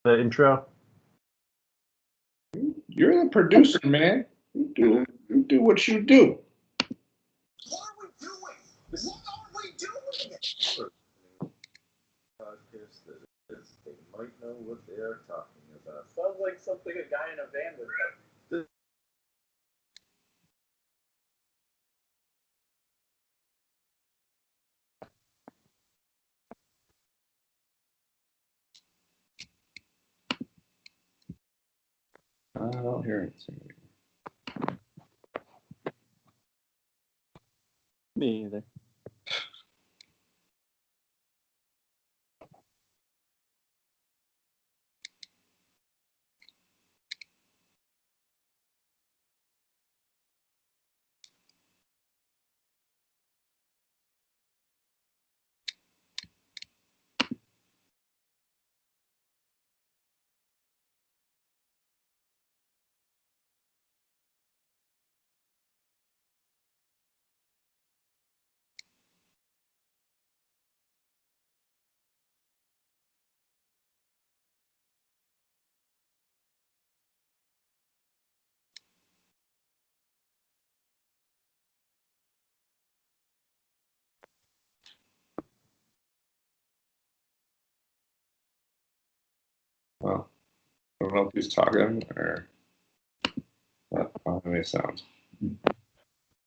the intro? You're the producer, man. You do what you do. What are we doing? What are we doing? Podcast that is, they might know what they are talking about. Sounds like something a guy in a van would have. I don't hear anything. Me either. Well, I don't know if he's talking or what. I don't have any sound.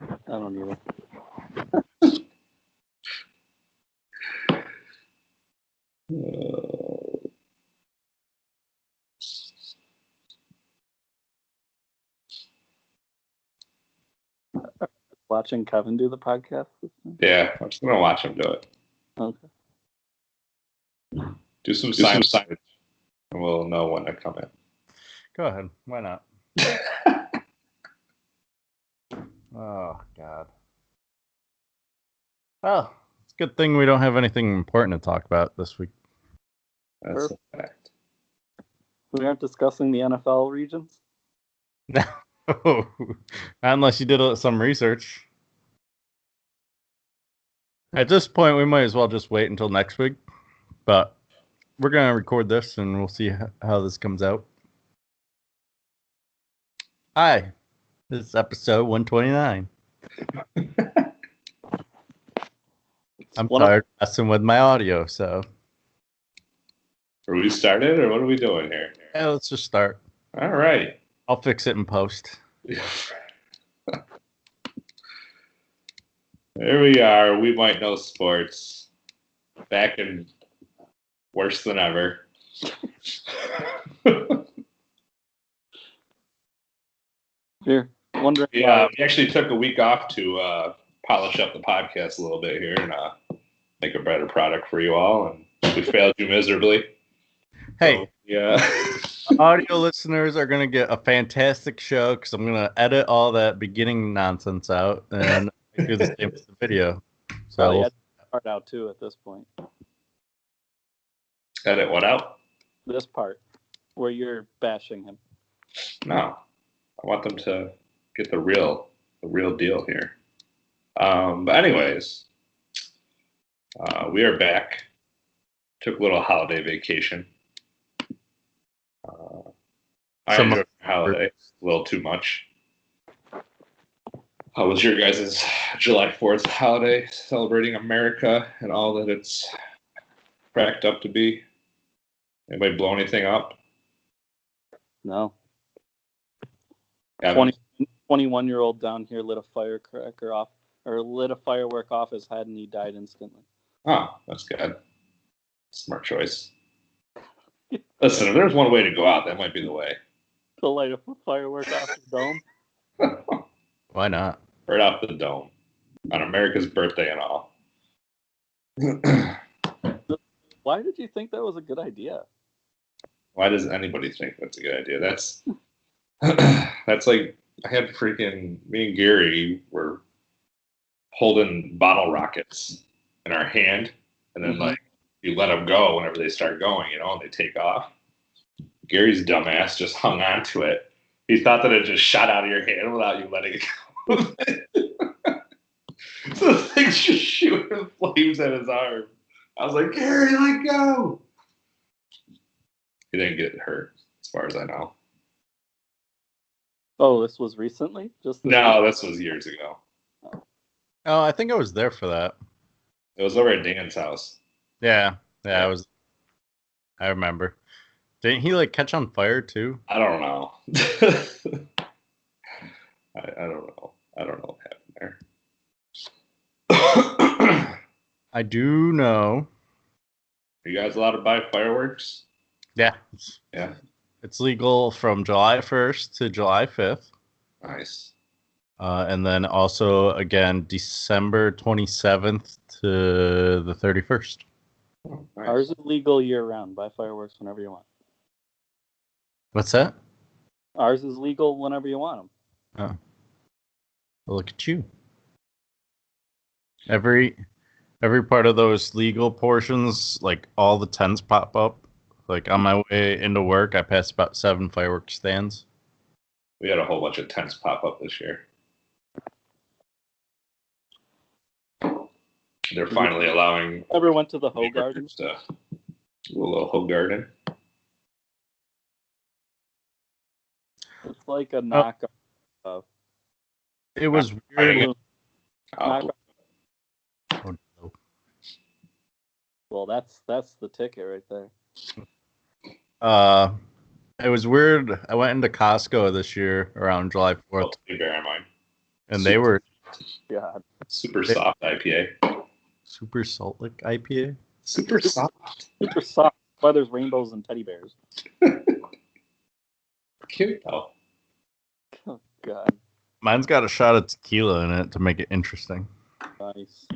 I don't either. Watching Kevin do the podcast this time? Yeah, I'm just gonna watch him do it. Okay. Do some science, and we'll know when to come in. Go ahead. Why not? Oh, God. Well, it's a good thing we don't have anything important to talk about this week. That's a fact. We aren't discussing the NFL regions? No. Unless you did some research. At this point, we might as well just wait until next week. But we're going to record this, and we'll see how this comes out. Hi. This is episode 129. I'm tired of messing with my audio, so. Are we started, or what are we doing here? Yeah, let's just start. All right. I'll fix it in post. There we are. We might know sports. Back in worse than ever. Here, wondering. Yeah, we actually took a week off to polish up the podcast a little bit here and make a better product for you all. And we failed you miserably. Hey, so, yeah. Audio listeners are going to get a fantastic show because I'm going to edit all that beginning nonsense out and do the same with the video. So edit part out too at this point. Edit what out? This part where you're bashing him. No, I want them to get the real deal here. But anyways, we are back. Took a little holiday vacation. I enjoyed the holiday a little too much. How was your guys' July 4th holiday, celebrating America and all that it's cracked up to be? Anybody blow anything up? No. Yeah, 21-year-old down here lit a firecracker off, or lit a firework off his head, and he died instantly. Oh, that's good. Smart choice. Listen, if there's one way to go out, that might be the way. To light a firework off the dome? Why not? Right off the dome. On America's birthday and all. Why did you think that was a good idea? Why does anybody think that's a good idea? That's like, I had me and Gary were holding bottle rockets in our hand, and then like you let them go whenever they start going, and they take off. Gary's dumbass just hung on to it. He thought that it just shot out of your hand without you letting it go. So the thing's just shooting flames at his arm. I was like, Gary, let go. He didn't get hurt, as far as I know. Oh, this was recently? Just this No, week? this was years ago. Oh, I think I was there for that. It was over at Dan's house. Yeah, Yeah. I remember. Didn't he like catch on fire too? I don't know. I don't know. I don't know what happened there. I do know. Are you guys allowed to buy fireworks? Yeah, Yeah. it's legal from July 1st to July 5th. Nice. And then also again December 27th to the 31st. Oh, nice. Ours is legal year round. Buy fireworks whenever you want. What's that? Ours is legal whenever you want them. Oh, well, look at you. Every part of those legal portions, like all the tents pop up. Like on my way into work, I passed about 7 fireworks stands. We had a whole bunch of tents pop up this year. They're finally allowing Ever went to the Ho Garden? stuff. A little Ho Garden. It's like a knockoff. It was Fighting weird. it. Knockoff. Oh, no. Well, that's the ticket right there. It was weird. I went into Costco this year around July 4th, Bear in mind. and they were God. Super soft IPA. super Salt Lick IPA. Super soft. Super soft. That's why there's rainbows and teddy bears. Cute though. Oh, God. Mine's got a shot of tequila in it to make it interesting. Nice.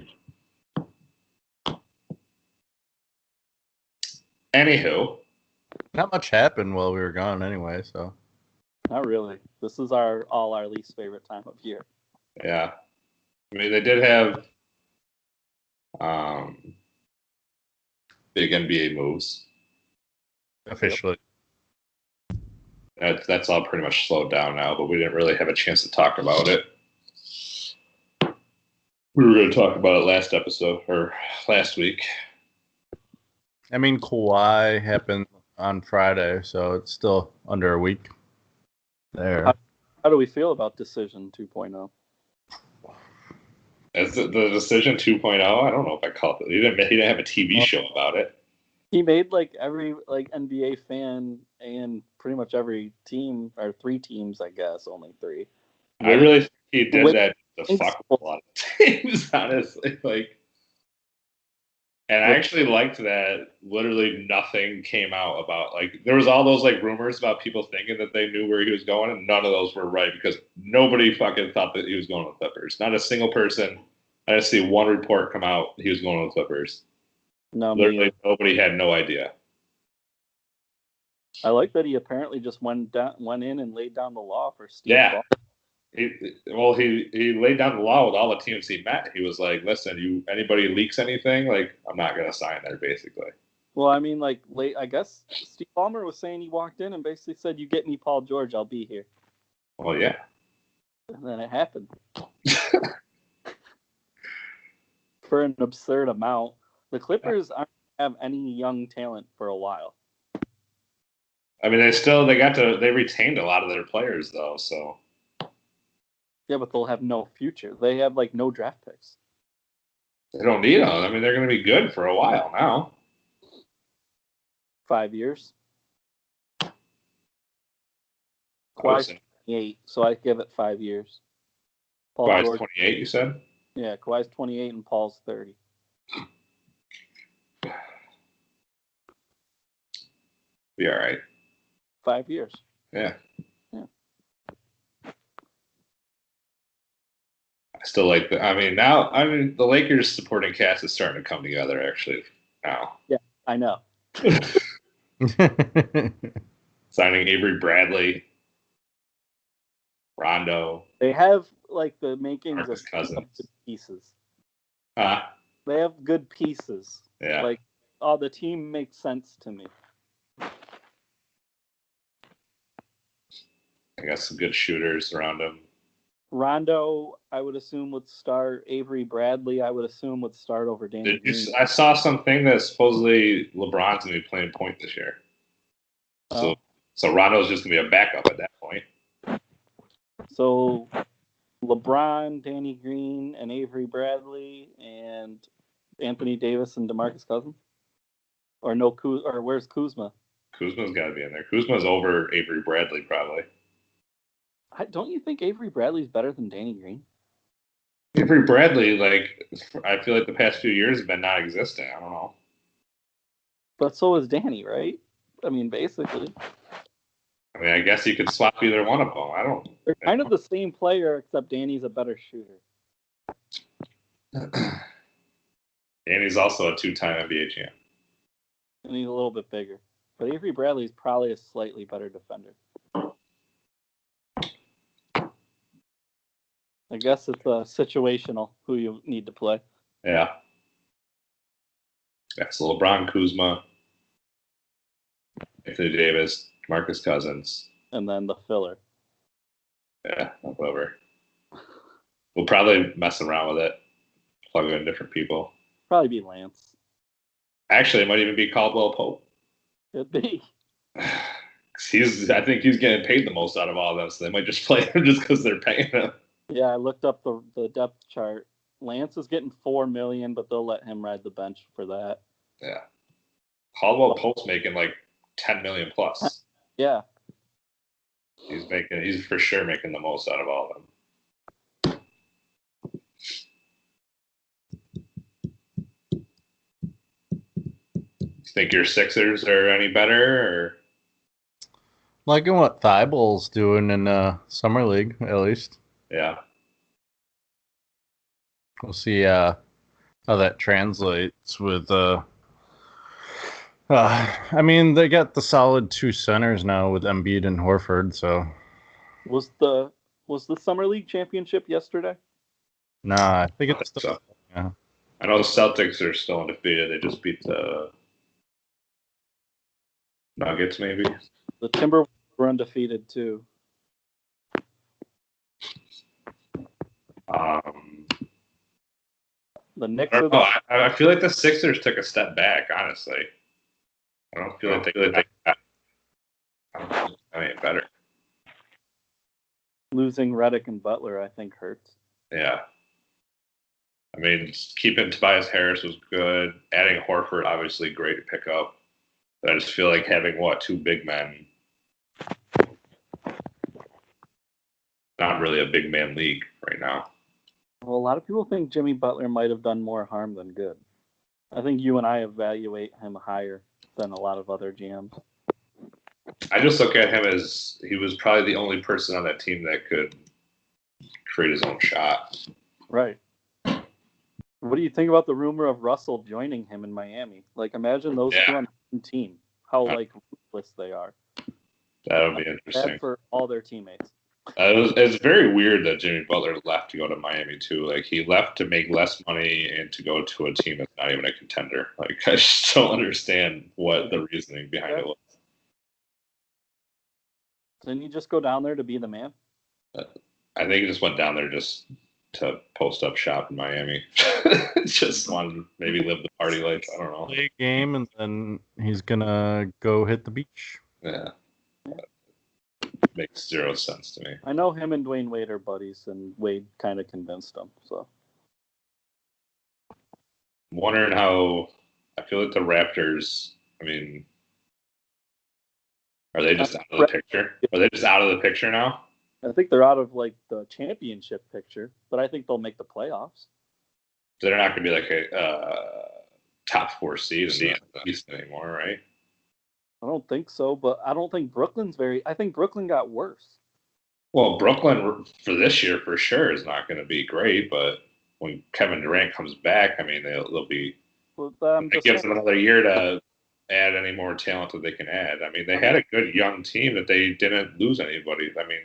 Anywho, Not much happened while we were gone anyway, so. Not really. This is our least favorite time of year. yeah. I mean, they did have big NBA moves. Officially. That's all pretty much slowed down now, but we didn't really have a chance to talk about it. We were going to talk about it last episode or last week. I mean, Kawhi happened on Friday, so it's still under a week there. How do we feel about Decision 2.0? As the Decision 2.0, I don't know if I call it. He didn't have a TV show about it. He made like every NBA fan and pretty much every team, or 3 teams, I guess, only 3. I really think he did Wait, that to fuck with a lot of teams, honestly. And I actually liked that literally nothing came out about, like, there was all those, like, rumors about people thinking that they knew where he was going, and none of those were right because nobody fucking thought that he was going to the Clippers. Not a single person. I didn't see one report come out he was going to the Clippers. No, Literally nobody had no idea. I like that he apparently just went in and laid down the law for Steve Yeah. Ball. He laid down the law with all the teams he met. He was like, listen, anybody leaks anything, like, I'm not going to sign there, basically. Well, I mean, like, I guess Steve Ballmer was saying he walked in and basically said, "You get me Paul George, I'll be here." Well, yeah. And then it happened. For an absurd amount. The Clippers aren't have any young talent for a while. I mean, they retained a lot of their players, though, so. Yeah, but they'll have no future. They have, like, no draft picks. They don't need them. I mean, they're going to be good for a while now. 5 years. Kawhi's 28, so I give it 5 years. Paul Kawhi's George, 28, you said? yeah, Kawhi's 28 and Paul's 30. Be all right. 5 years. Yeah. Yeah. I still like the Lakers supporting cast is starting to come together, actually, now. Yeah, I know. Signing Avery Bradley, Rondo. They have, like, the makings Marcus of Cousins. good pieces. Yeah. They have good pieces. Like, the team makes sense to me. I got some good shooters around him. Rondo, I would assume, would start. Avery Bradley, I would assume, would start over Danny Green. I saw something that supposedly LeBron's going to be playing point this year. So Rondo's just gonna be a backup at that point. So LeBron, Danny Green, and Avery Bradley, and Anthony Davis and DeMarcus Cousins, or no? Or where's Kuzma? Kuzma's got to be in there. Kuzma's over Avery Bradley probably. Don't you think Avery Bradley's better than Danny Green? Avery Bradley, like I feel like the past few years have been non-existent. I don't know. But so is Danny, right? I mean, basically. I mean, I guess you could swap either one of them. I don't. They're kind of the same player, except Danny's a better shooter. Danny's also a two-time NBA champ. And he's a little bit bigger. But Avery Bradley's probably a slightly better defender. I guess it's situational who you need to play. Yeah. That's LeBron, Kuzma, Anthony Davis, Marcus Cousins. And then the filler. Yeah, that's over. We'll probably mess around with it. Plug in different people. Probably be Lance. Actually, it might even be Caldwell Pope. Could be. I think he's getting paid the most out of all of them, so they might just play him just because they're paying him. Yeah, I looked up the depth chart. Lance is getting $4 million, but they'll let him ride the bench for that. Yeah. Caldwell Pope's making like $10 million plus. Yeah. He's for sure making the most out of all of them. You think your Sixers are any better, or Liking what Thibault's doing in summer league, at least. yeah? We'll see how that translates with. I mean, they got the solid two centers now with Embiid and Horford. So Was the summer league championship yesterday? nah, I think it's So, yeah. I know the Celtics are still undefeated. They just beat the Nuggets, maybe. The Timberwolves were undefeated too. The Knicks. I feel like the Sixers took a step back. Honestly, I don't feel like they got. I mean, better. Losing Redick and Butler, I think, hurts. Yeah. I mean, keeping Tobias Harris was good. Adding Horford, obviously, great to pick up. But I just feel like having, two big men. Not really a big man league right now. Well, a lot of people think Jimmy Butler might have done more harm than good. I think you and I evaluate him higher than a lot of other GMs. I just look at him as he was probably the only person on that team that could create his own shot. Right. What do you think about the rumor of Russell joining him in Miami? Like, imagine those two on the team. How, ruthless they are. That would be interesting. Bad for all their teammates. It's very weird that Jimmy Butler left to go to Miami, too. Like, he left to make less money and to go to a team that's not even a contender. Like, I just don't understand what the reasoning behind it was. Didn't he just go down there to be the man? I think he just went down there just to post up shop in Miami. Just wanted to maybe live the party life. I don't know. Play a game and then he's gonna go hit the beach. Yeah. Makes zero sense to me. I know him and Dwayne Wade are buddies, and Wade kind of convinced him. So, I'm wondering how. I feel like the Raptors. I mean, are they just out of the picture? Are they just out of the picture now? I think they're out of the championship picture, but I think they'll make the playoffs. They're not going to be like a top 4 seed in the East anymore, right? I don't think so, but I don't think Brooklyn's I think Brooklyn got worse. Well, Brooklyn for this year for sure is not going to be great, but when Kevin Durant comes back, I mean, they'll be. It gives them another year to add any more talent that they can add. I mean, they had a good young team that they didn't lose anybody. I mean,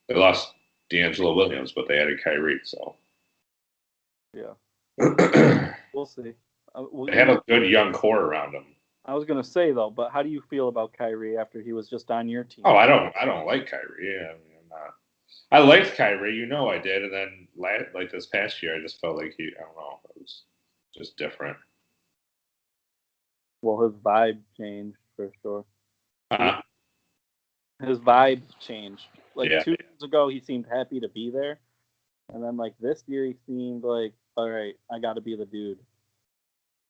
they lost D'Angelo Williams, but they added Kyrie, so. Yeah. We'll see. They have a good young core around them. I was gonna say though, but how do you feel about Kyrie after he was just on your team? Oh, I don't like Kyrie. I mean, I'm not. I liked Kyrie, I did, and then this past year, I just felt like I don't know, it was just different. Well, his vibe changed for sure. His vibe changed. Like Yeah. 2 years ago, he seemed happy to be there, and then like this year, he seemed like, all right, I got to be the dude.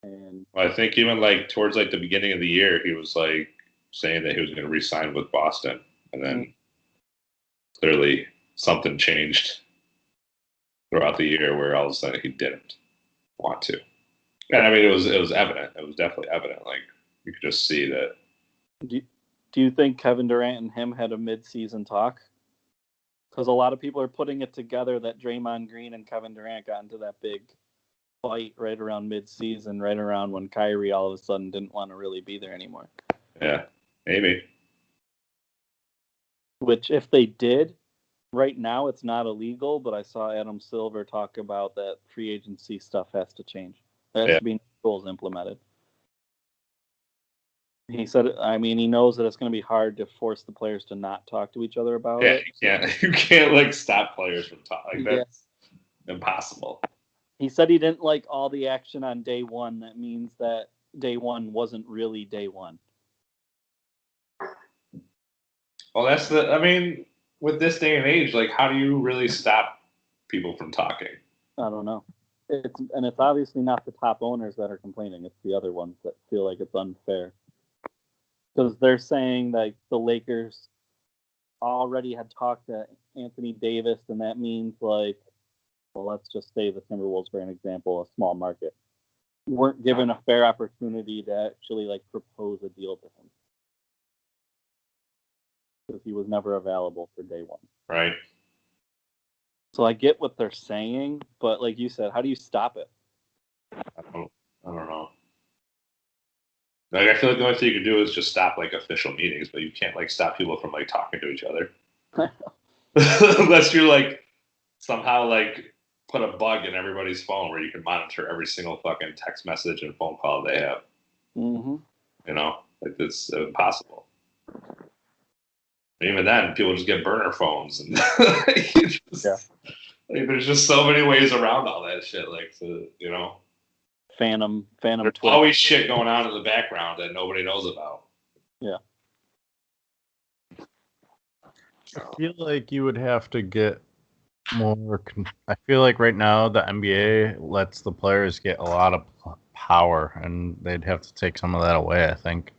And I think even like towards like the beginning of the year, he was like saying that he was going to re-sign with Boston, and then clearly something changed throughout the year where all of a sudden he didn't want to. And I mean, it was evident. It was definitely evident. Like you could just see that. do you think Kevin Durant and him had a mid-season talk? Because a lot of people are putting it together that Draymond Green and Kevin Durant got into that big fight right around mid-season, right around when Kyrie all of a sudden didn't want to really be there anymore. Yeah, maybe. Which, if they did, right now it's not illegal, but I saw Adam Silver talk about that free agency stuff has to change. There has to be rules implemented. He said, I mean, he knows that it's going to be hard to force the players to not talk to each other about it. You can't like stop players from talking. Like that's impossible. He said he didn't like all the action on day one. That means that day one wasn't really day one. Well, I mean, with this day and age, like, how do you really stop people from talking? I don't know. It's obviously not the top owners that are complaining. It's the other ones that feel like it's unfair. Because they're saying like the Lakers already had talked to Anthony Davis, and that means like, well, let's just say the Timberwolves, for an example, a small market, weren't given a fair opportunity to actually like propose a deal to him. Because he was never available for day one. Right. So I get what they're saying, but like you said, how do you stop it? I don't know. Like, I feel like the only thing you can do is just stop like official meetings, but you can't like stop people from like talking to each other. Unless you're like somehow like put a bug in everybody's phone where you can monitor every single fucking text message and phone call they have. Mm-hmm. You know, like it's impossible. And even then, people just get burner phones, and like, there's just so many ways around all that shit. Like, you know, Phantom. there's Twitter. always shit going on in the background that nobody knows about. Yeah. I feel like you would have to get more. I feel like right now the NBA lets the players get a lot of power, and they'd have to take some of that away, I think.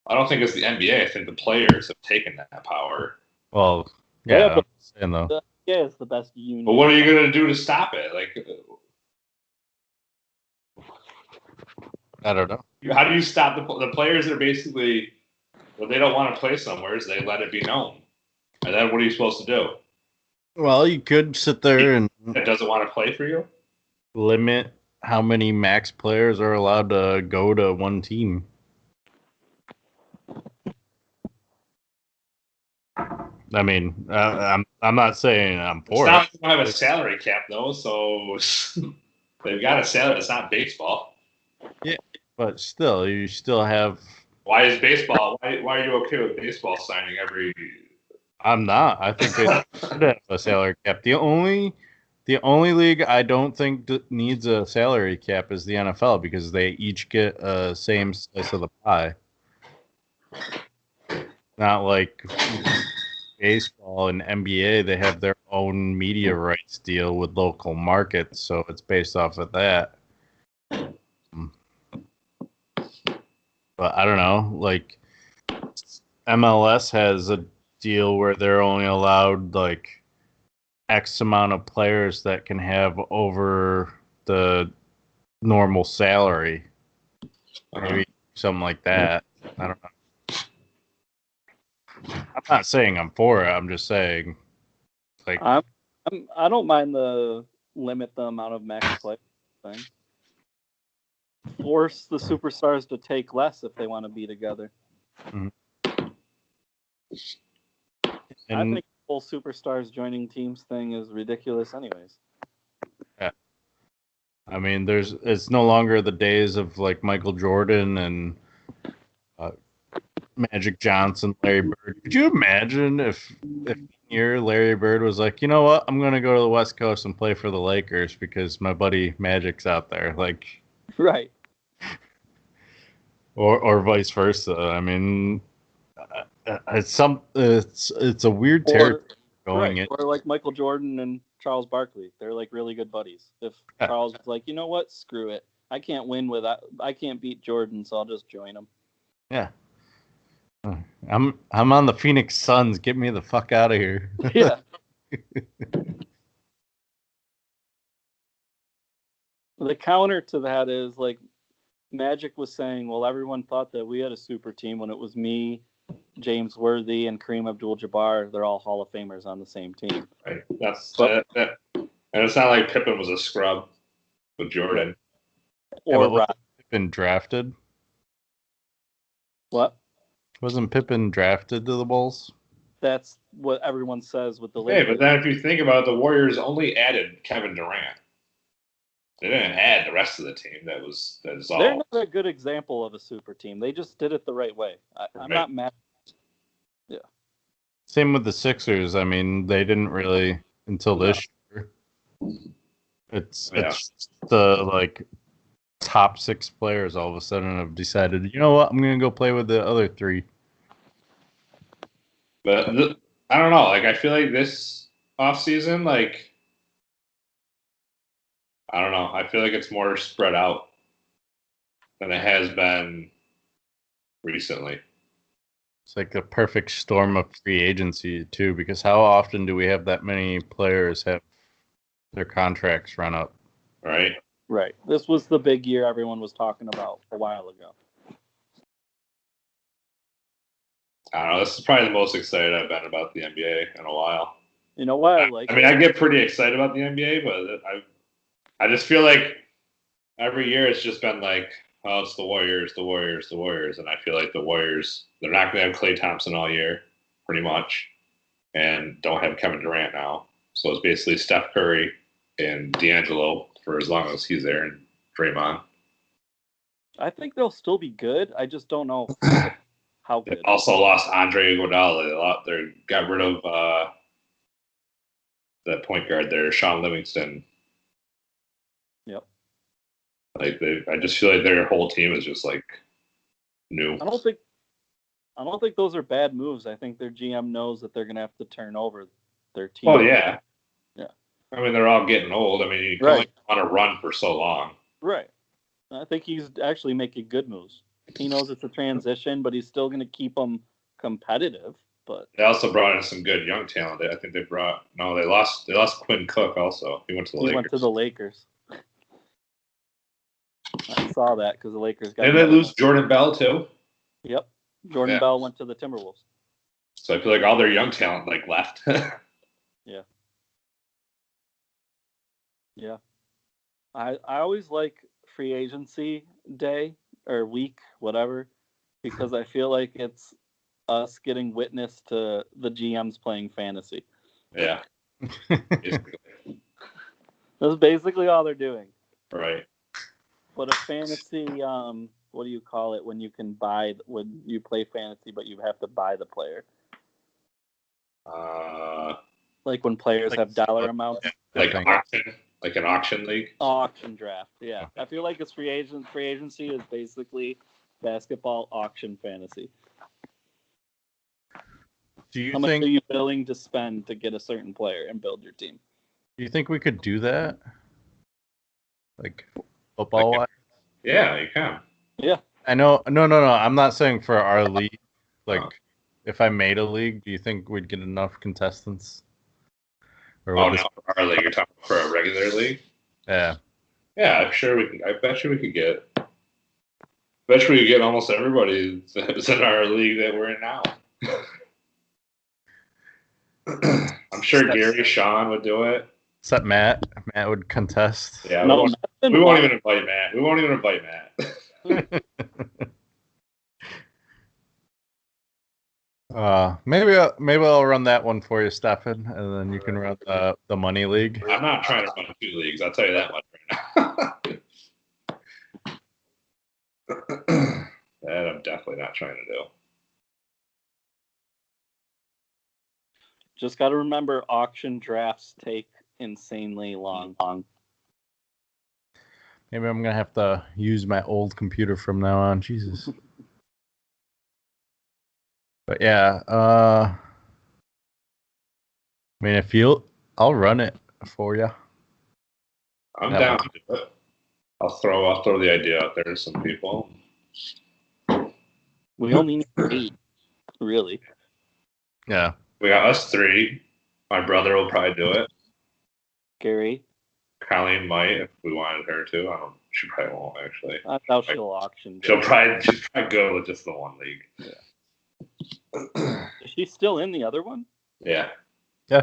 I don't think it's the NBA. I think the players have taken that power. Well, Yeah, but I'm saying though. the NBA is the best union. But what are you going to do to stop it? Like, I don't know. how do you stop the players that are basically, when they don't want to play somewhere, they let it be known. And then what are you supposed to do? Well, you could sit there and That doesn't want to play for you? limit how many max players are allowed to go to one team. I mean, I'm not saying I'm It's for not it. like they don't have a salary cap, though, so they've got a salary. It's not baseball. But still, you still have. Why is baseball? Why are you okay with baseball signing every? I'm not. I think they should have a salary cap. The only league I don't think needs a salary cap is the NFL because they each get a same slice of the pie. Not like baseball and NBA, they have their own media rights deal with local markets, so it's based off of that. But I don't know, like MLS has a deal where they're only allowed like X amount of players that can have over the normal salary. Maybe something like that. I don't know. I'm not saying I'm for it. I'm just saying, like, I don't mind the limit the amount of max play thing. Force the superstars to take less if they want to be together. and I think the whole superstars joining teams thing is ridiculous, anyways. I mean, it's no longer the days of like Michael Jordan and Magic Johnson, Larry Bird. Could you imagine if year Larry Bird was like, you know what, I'm gonna go to the West Coast and play for the Lakers because my buddy Magic's out there, like, Right. or vice versa. I mean, it's a weird Or territory going right, in. or like Michael Jordan and Charles Barkley. They're like really good buddies. If Yeah. Charles was like, you know what, screw it, I can't win without, I can't beat Jordan, so I'll just join him. Yeah. I'm on the Phoenix Suns. Get me the fuck out of here. Yeah. The counter to that is like Magic was saying, well, everyone thought that we had a super team when it was me, James Worthy, and Kareem Abdul-Jabbar. They're all Hall of Famers on the same team. Right. That's But- that. And it's not like Pippen was a scrub with Jordan. Yeah, Or but Rod. wasn't Pippen drafted? What? Wasn't Pippen drafted to the Bulls? That's what everyone says with the Hey, Lakers. but then if you think about it, the Warriors only added Kevin Durant. They didn't add the rest of the team. That's They're all. not a good example of a super team. They just did it the right way. I'm Right. not mad. Same with the Sixers. I mean, they didn't really until this year. It's the like top 6 players all of a sudden have decided, you know what, I'm gonna go play with the other 3. But I don't know. Like I feel like this offseason, like I don't know. I feel like it's more spread out than it has been recently. It's like the perfect storm of free agency too, because how often do we have that many players have their contracts run up? Right? Right. This was the big year everyone was talking about a while ago. I don't know. This is probably the most excited I've been about the NBA in a while. You know what? Like, I mean, I get pretty excited about the NBA, but I just feel like every year it's just been like, oh, it's the Warriors, the Warriors, the Warriors, and I feel like the Warriors, they're not going to have Klay Thompson all year, pretty much, and don't have Kevin Durant now. So it's basically Steph Curry and D'Angelo for as long as he's there, and Draymond. I think they'll still be good. I just don't know how They good. also lost Andre Iguodala. They got rid of that point guard there, Sean Livingston. Yep. Like I just feel like their whole team is just like new. I don't think those are bad moves. I think their GM knows that they're going to have to turn over their team. Oh yeah, Yeah. I mean, they're all getting old. I mean, you can only want to run for so long. Right. I think he's actually making good moves. He knows it's a transition, but he's still going to keep them competitive. But They also brought in some good young talent. I think they lost Quinn Cook also. He went to the he Lakers. went to the Lakers. I saw that because the Lakers got. Did they lose Jordan Bell too? Yep. Jordan Bell went to the Timberwolves. So I feel like all their young talent like left. Yeah. Yeah. I always like free agency day or week, whatever, because I feel like it's us getting witness to the GMs playing fantasy. Yeah. That's basically all they're doing. Right. But a fantasy, what do you call it when you can buy, when you play fantasy, but you have to buy the player? Like when players have dollar amounts. Like an auction league. Auction draft, yeah. I feel like it's free agency is basically basketball auction fantasy. How much are you willing to spend to get a certain player and build your team? Do you think we could do that? Like football wise? Yeah, you can. Yeah. I know. No. I'm not saying for our league. Like, if I made a league, do you think we'd get enough contestants? Or Oh, no, for our league. You're talking for a regular league? Yeah. Yeah, I'm sure we can. I bet you we could get. Bet you we could get almost everybody that's in our league that we're in now. I'm sure Gary Sean would do it. Except Matt. Matt would contest. Yeah, No, we won't even invite Matt. We won't even invite Matt. Maybe I'll run that one for you, Stefan, and then you can run the money league. I'm not trying to run 2 leagues. I'll tell you that much right now. That I'm definitely not trying to do. Just got to remember, auction drafts take insanely long. Maybe I'm gonna have to use my old computer from now on. Jesus. But yeah, I mean, I'll run it for you. I'm Yeah. down to do it. I'll throw the idea out there to some people. We only need 8, really. Yeah. We got us 3. My brother will probably do it. Gary, Colleen might if we wanted her to. She probably won't actually. I doubt she'll auction. She'll probably go with just the one league. Is she still in the other one? Yeah. Yeah.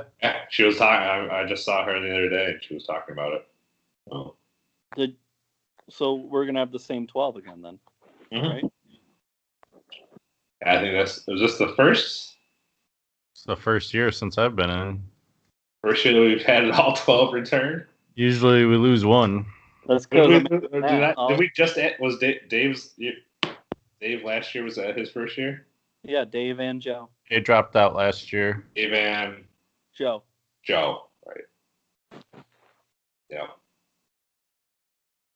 She was talking. I just saw her the other day, and she was talking about it. Oh. So we're gonna have the same 12 again then, right? I think was this the first It's the first year since I've been in. year that we've had all 12 return? Usually we lose one. That's Did good. we just was Dave's Dave last year? Was that his first year? Yeah, Dave and Joe. They dropped out last year. Dave and Joe. Joe, right? Yeah.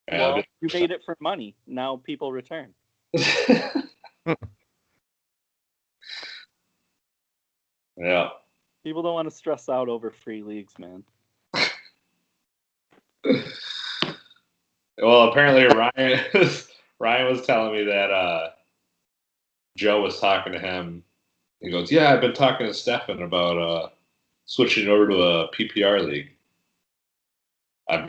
Well, you made it for money. Now people return. Yeah. People don't want to stress out over free leagues, man. Well, apparently Ryan was telling me that Joe was talking to him. He goes, "Yeah, I've been talking to Stefan about switching over to a PPR league."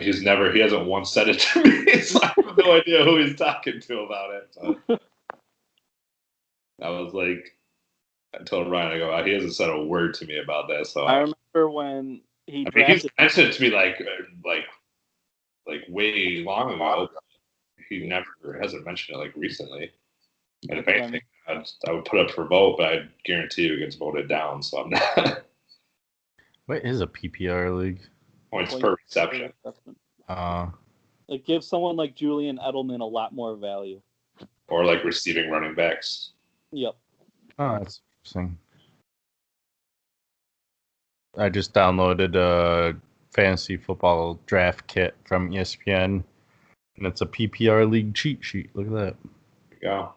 He hasn't once said it to me, so I have no idea who he's talking to about it. So I was like, I told Ryan, I go, he hasn't said a word to me about that. So I remember when he he's drafted. mentioned it to me like way long ago. He never hasn't mentioned it like recently. And if anything, I would put up for vote, but I guarantee you it gets voted down. So I'm not. What is a PPR league? Points per reception. It gives someone like Julian Edelman a lot more value. Or like receiving running backs. Yep. Oh, that's interesting. I just downloaded a fantasy football draft kit from ESPN, and it's a PPR league cheat sheet. Look at that. There you go.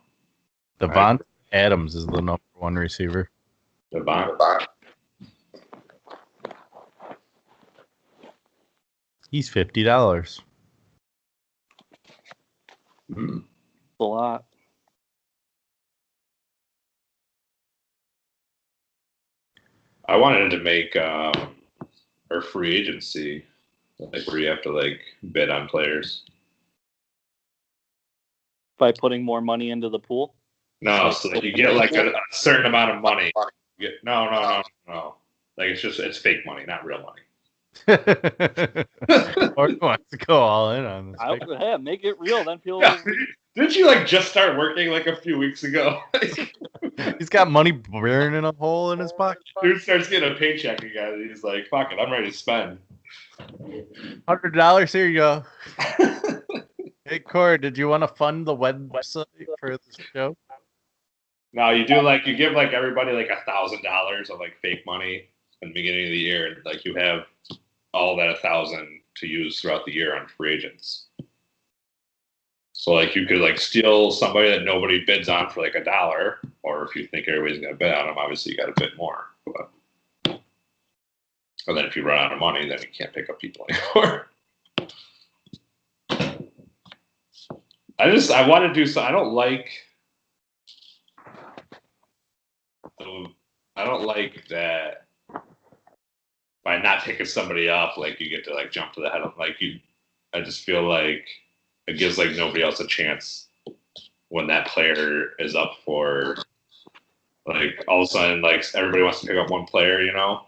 Devontae Adams is the number 1 receiver. Devontae. He's $50. Mm. A lot. I wanted to make our free agency like where you have to like bid on players. By putting more money into the pool? No, so that you get like a certain amount of money. No. Like it's fake money, not real money. Or he wants to go all in on this. Yeah, make it real. Then people. Yeah. Didn't you like just start working like a few weeks ago? He's got money burning a hole in his pocket. Dude starts getting a paycheck again. And he's like, "Fuck it, I'm ready to spend." $100. Here you go. Hey, Corey, did you want to fund the website for this show? No, you do like you give like everybody like $1,000 of like fake money in the beginning of the year, and like you have all that 1,000 to use throughout the year on free agents. So like you could like steal somebody that nobody bids on for like $1, or if you think everybody's gonna bid on them, obviously you got to bid more. But and then if you run out of money, then you can't pick up people anymore. I want to do so. I don't like that by not picking somebody up, like you get to like jump to the head of like you. I just feel like it gives like nobody else a chance when that player is up for like all of a sudden like everybody wants to pick up one player, you know,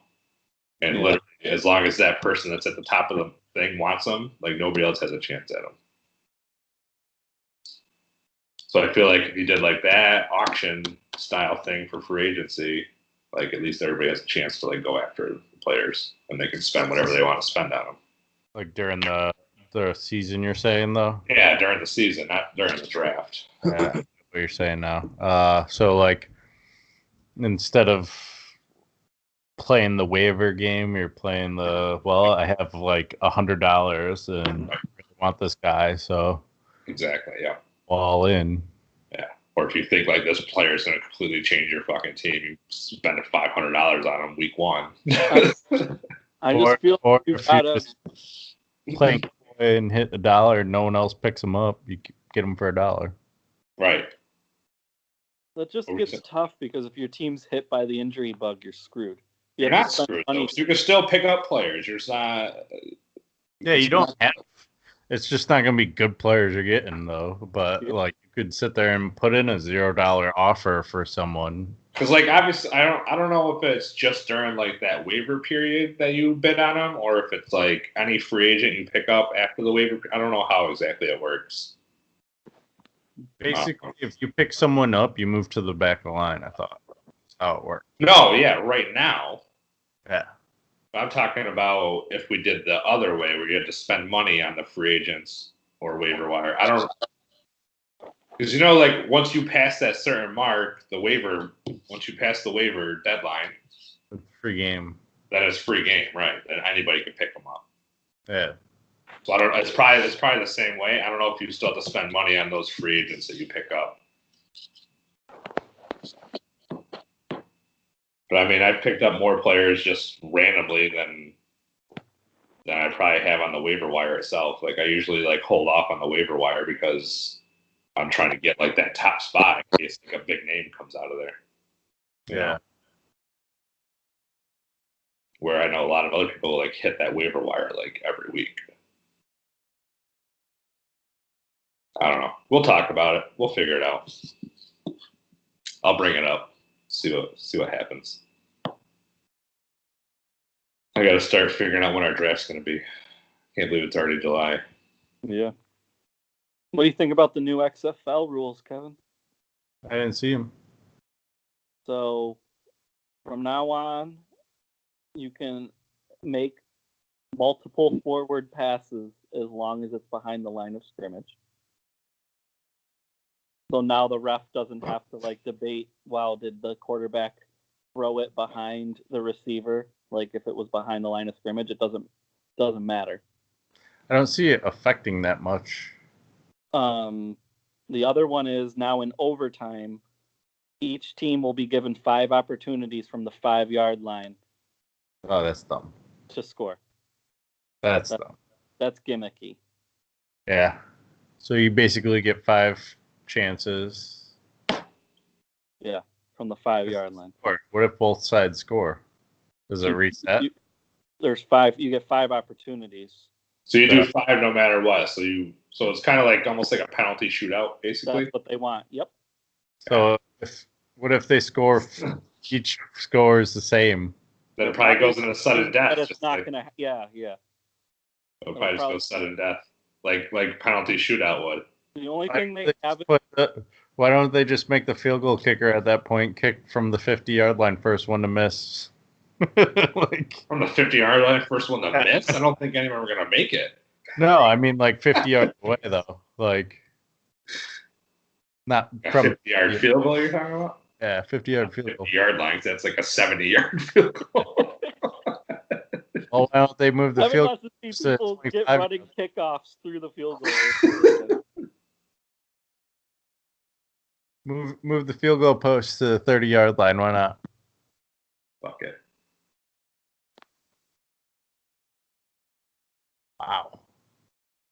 and literally as long as that person that's at the top of the thing wants them, like nobody else has a chance at them. So I feel like if you did like that auction style thing for free agency, like at least everybody has a chance to like go after the players and they can spend whatever they want to spend on them. Like during the season, you're saying though? Yeah, during the season, not during the draft. Yeah, what you're saying now. So like instead of playing the waiver game, you're playing I have like $100 and I really want this guy, so Exactly, yeah. all in. Yeah. Or if you think like this player is going to completely change your fucking team, you spend $500 on him week 1. I just feel or you if gotta. you're just playing and hit $1 and no one else picks them up, you get them for $1. Right. That just What gets was it? tough because if your team's hit by the injury bug, you're screwed. You You're have to not spend screwed money. though. So you can still pick up players. You're just not. Yeah, you don't have. It's just not going to be good players you're getting though. But Yeah. like you could sit there and put in a $0 offer for someone. Because like obviously, I don't know if it's just during like that waiver period that you bid on them, or if it's like any free agent you pick up after the waiver. I don't know how exactly it works. Basically, if you pick someone up, you move to the back of the line. I thought that's how it worked. No, yeah, right now. Yeah. I'm talking about if we did the other way, where you had to spend money on the free agents or waiver wire. I don't, because like once you pass that certain mark, once you pass the waiver deadline, Free game. then it's free game, right? Then anybody can pick them up. Yeah. So I don't. It's probably the same way. I don't know if you still have to spend money on those free agents that you pick up. But I mean, I picked up more players just randomly than I probably have on the waiver wire itself. Like I usually like hold off on the waiver wire because I'm trying to get like that top spot in case like a big name comes out of there. You know? Where I know a lot of other people like hit that waiver wire like every week. I don't know. We'll talk about it. We'll figure it out. I'll bring it up. See what happens. I got to start figuring out when our draft's going to be. Can't believe it's already July. Yeah. What do you think about the new XFL rules, Kevin? I didn't see him. So from now on, you can make multiple forward passes as long as it's behind the line of scrimmage. So now the ref doesn't have to like debate, wow, did the quarterback throw it behind the receiver? Like if it was behind the line of scrimmage, it doesn't matter. I don't see it affecting that much. The other one is now in overtime, each team will be given 5 opportunities from the 5-yard line Oh, that's dumb. to score. That's dumb. That's gimmicky. Yeah. So you basically get 5 chances. Yeah, from the 5-yard line. Or what if both sides score? Does it reset? There's 5. You get 5 opportunities. So you do 5 no matter what. So it's kind of like almost like a penalty shootout, basically. That's what they want. Yep. So what if they score? Each score is the same. Then it probably goes into sudden death. But it's not gonna. Yeah. It'll probably just go sudden death, like penalty shootout would. The only thing they haven't. Why don't they just make the field goal kicker at that point kick from the 50-yard line, first one to miss? Like from the 50-yard line, first one to miss. I don't think anyone were gonna make it. No, I mean like 50 yards away though. Like not from 50-yard field goal you're talking about? Yeah, 50-yard field goal. 50-yard line. That's like a 70-yard field goal. Well, why don't they move the field goal? People get 25. running kickoffs through the field goal. Move the field goal post to the 30-yard line. Why not? Fuck it. Wow.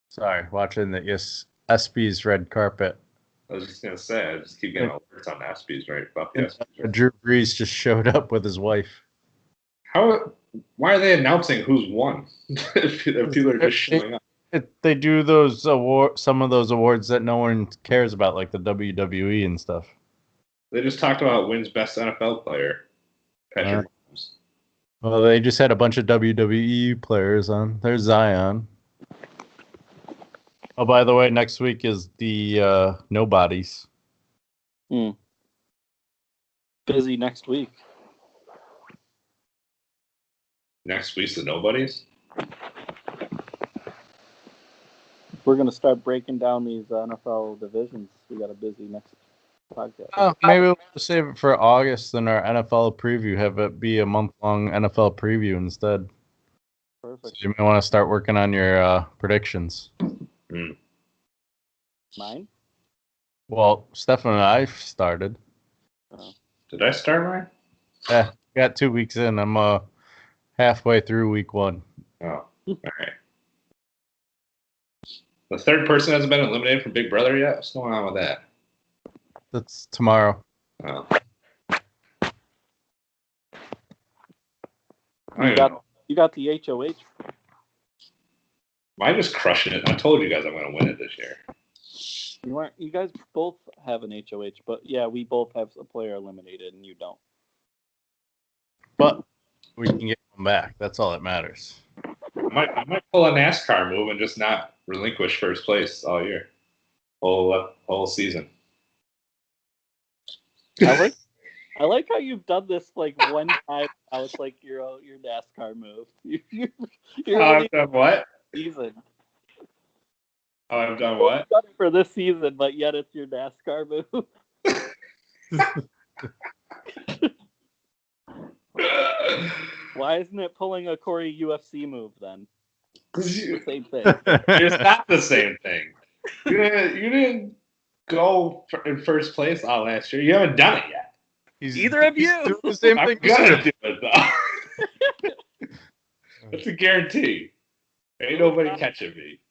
Sorry, watching the ESPY's red carpet. I was just gonna say, I just keep getting alerts on ESPYs, right? Fuck yes. Drew Brees just showed up with his wife. Why are they announcing who's won? if people are just showing up. They do those some of those awards that no one cares about, like the WWE and stuff. They just talked about wins best NFL player, Patrick Mahomes. Well, they just had a bunch of WWE players on. There's Zion. Oh, by the way, next week is the Nobodies. Busy next week. Next week's the Nobodies? We're going to start breaking down these NFL divisions. We got a busy next podcast. Oh, maybe we'll save it for August and our NFL preview. Have it be a month-long NFL preview instead. Perfect. So you may want to start working on your predictions. Mine? Well, Stefan and I started. Did I start mine? Yeah, got 2 weeks in. I'm halfway through week 1. Oh, all right. The third person hasn't been eliminated from Big Brother yet. What's going on with that? That's tomorrow. Oh. I don't even know. You got the HOH. Am I just crushing it? I told you guys I'm going to win it this year. You guys both have an HOH, but yeah, we both have a player eliminated, and you don't. But we can get them back. That's all that matters. I might pull a NASCAR move and just not relinquish first place all year, whole season. I like how you've done this like one time. Now it's like your NASCAR move. You're I've done what? season. Oh, I've done what? You've done it for this season, but yet it's your NASCAR move. Why isn't it pulling a Corey UFC move then? Same thing. It's not the same thing. You didn't go in first place all last year. You haven't done it yet. Either of you. Doing the same I'm thing. gonna do it though. It's a guarantee. Ain't nobody catching me.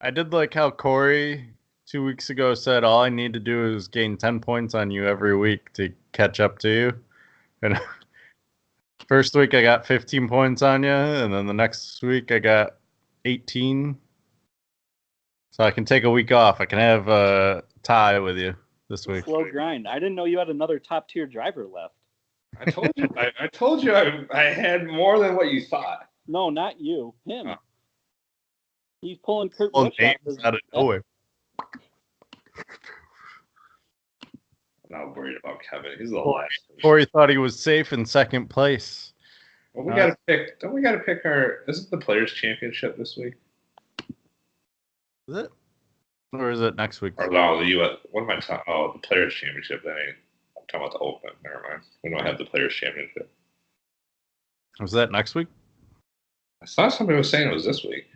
I did like how Corey 2 weeks ago said all I need to do is gain 10 points on you every week to catch up to you. And first week I got 15 points on you, and then the next week I got 18. So I can take a week off. I can have a tie with you this week. Slow grind. I didn't know you had another top tier driver left. I told you. I told you I had more than what you thought. No, not you. Him. Oh. He's pulling Kurt Well, Busch names out of nowhere. I'm not worried about Kevin. He's the last. Corey thought he was safe in second place. Well, we gotta pick. Don't we gotta pick our? Isn't the Players Championship this week? Is it? Or is it next week? Or no, the U.S. What am I talking? Oh, the Players Championship. That ain't. I'm talking about the Open. Never mind. We don't have the Players Championship. Was that next week? I saw somebody was saying it was this week.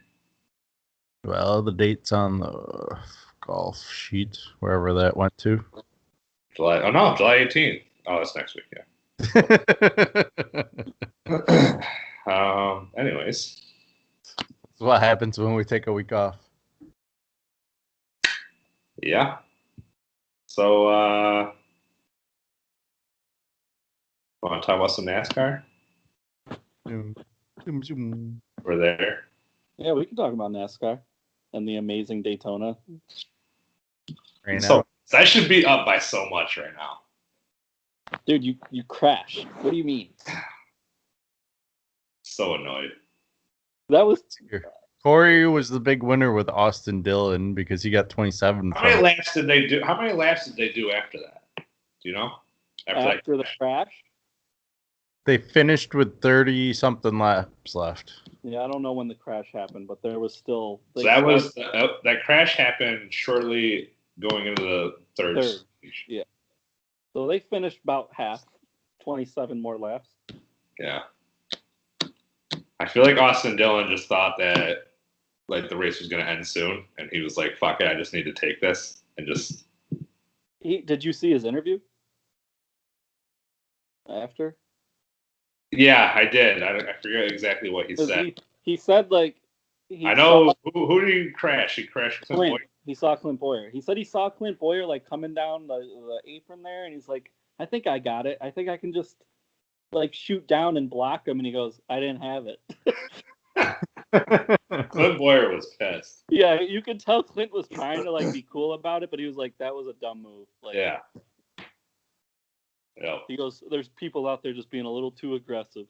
Well, the date's on the golf sheet, wherever that went to. July. Oh no, July 18th. Oh, that's next week. Yeah. Anyways, That's what happens when we take a week off. yeah. So, want to talk about some NASCAR? Zoom, zoom, zoom. We're there. Yeah, we can talk about NASCAR and the amazing Daytona. Right So now. I should be up by so much right now. Dude, you crashed. What do you mean? So annoyed. That was Corey was the big winner with Austin Dillon because he got 27. How many laps did they do? How many laps did they do after that? Do you know? after the crash. They finished with 30-something laps left. Yeah, I don't know when the crash happened, but there was still. So that crash happened shortly going into the third stage. Yeah. So they finished about half, 27 more laps. Yeah. I feel like Austin Dillon just thought that like the race was going to end soon, and he was like, "Fuck it, I just need to take this," and just. Did you see his interview? After? Yeah, I did. I forget exactly what he said. He said like. I know who did he crash? He crashed Clint Boyer. He saw Clint Boyer. He said he saw Clint Boyer like coming down the apron there, and he's like, "I think I got it. I think I can just like shoot down and block him." And he goes, "I didn't have it." Clint Boyer was pissed. Yeah, you could tell Clint was trying to like be cool about it, but he was like, "That was a dumb move." Like, Yeah. Yep. He goes, "There's people out there just being a little too aggressive."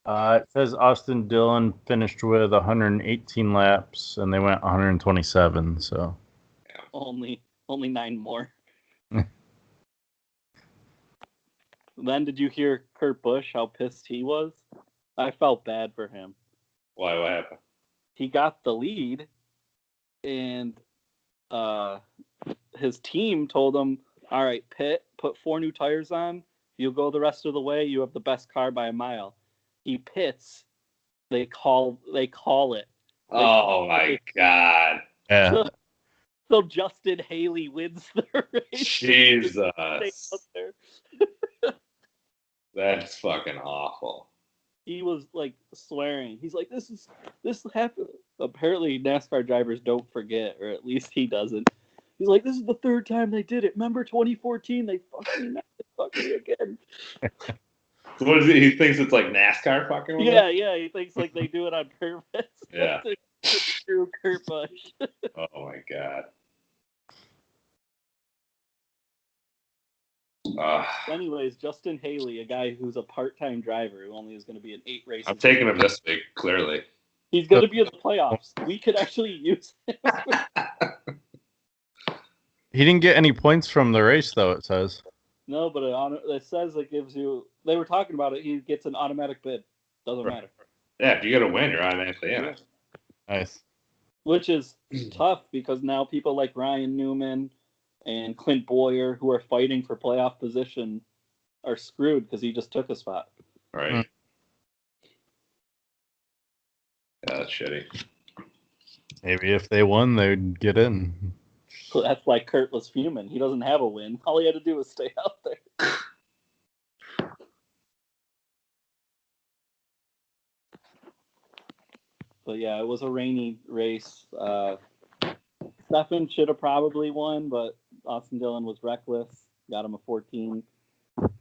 It says Austin Dillon finished with 118 laps, and they went 127. So Only 9 more. Then did you hear Kurt Busch, how pissed he was? I felt bad for him. Why? What happened? He got the lead, and his team told him, "All right, pit, put 4 new tires on. You'll go the rest of the way. You have the best car by a mile." He pits. They call it. Oh my god! yeah, So Justin Haley wins the race. Jesus. Stay out there. That's fucking awful. He was like swearing. He's like, this happened. Apparently NASCAR drivers don't forget, or at least he doesn't. He's like, this is the third time they did it. Remember 2014? They fucked me again. So what is he thinks it's like NASCAR fucking with him? Yeah, he thinks like they do it on purpose. Yeah. Screw Kurt Busch. Oh my god. Uh, Anyways, Justin Haley, a guy who's a part-time driver who only is going to be in 8 races. I'm taking him this week, clearly. He's going to be in the playoffs. We could actually use him. He didn't get any points from the race, though, it says. No, but it says it gives you. They were talking about it. He gets an automatic bid. Doesn't matter. Yeah, if you get a win, you're automatically in it. Nice. Which is tough because now people like Ryan Newman and Clint Boyer, who are fighting for playoff position, are screwed because he just took a spot. Right. Mm. Yeah, that's shitty. Maybe if they won, they'd get in. So that's why Kurt was fuming. He doesn't have a win. All he had to do was stay out there. But yeah, it was a rainy race. Stefan should have probably won, but Austin Dillon was reckless. Got him a 14.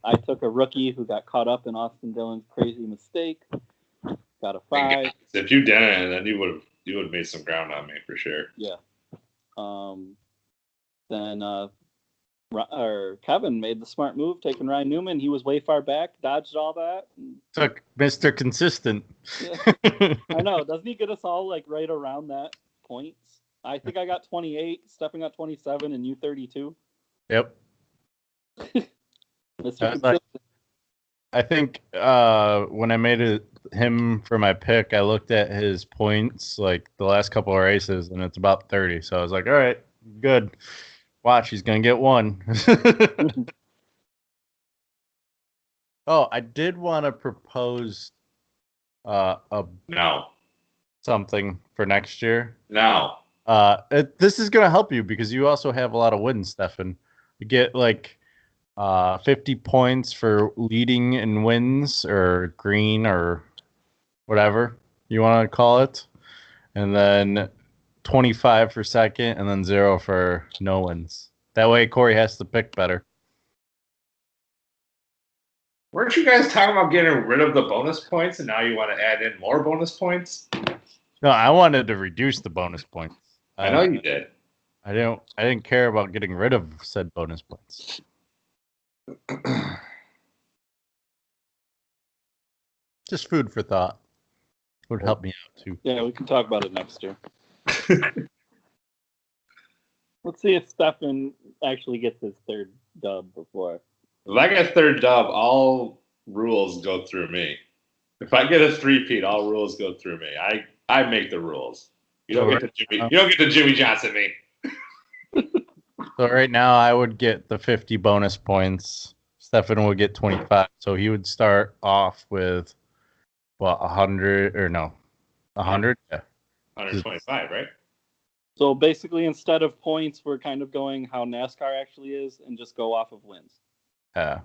I took a rookie who got caught up in Austin Dillon's crazy mistake. Got a 5. If you didn't, then you would have made some ground on me for sure. Yeah. Then Kevin made the smart move, taking Ryan Newman. He was way far back, dodged all that. Took Mr. Consistent. Yeah. I know. Doesn't he get us all like right around that points? I think I got 28, Stefan got 27, and you 32. Yep. Mr. Like, Consistent. I think when I made him for my pick, I looked at his points like the last couple of races, and it's about 30. So I was like, all right, good. Watch, he's going to get one. Oh, I did want to propose No. something for next year. No. This is going to help you because you also have a lot of wins, Stefan. You get like 50 points for leading in wins or green or whatever you want to call it. And then 25 for second and then 0 for no wins. That way Corey has to pick better. Weren't you guys talking about getting rid of the bonus points and now you want to add in more bonus points? No, I wanted to reduce the bonus points. I know you did. I didn't care about getting rid of said bonus points. Just food for thought. Would help me out too. Yeah, we can talk about it next year. Let's see if Stefan actually gets his third dub before. If I get third dub, all rules go through me. If I get a three-peat, all rules go through me. I make the rules. You don't get to Jimmy Johnson me. So right now I would get the 50 bonus points. Stefan would get 25. So he would start off with what, 100 or no? 100? Yeah. 125, right? So basically, instead of points, we're kind of going how NASCAR actually is and just go off of wins. Yeah.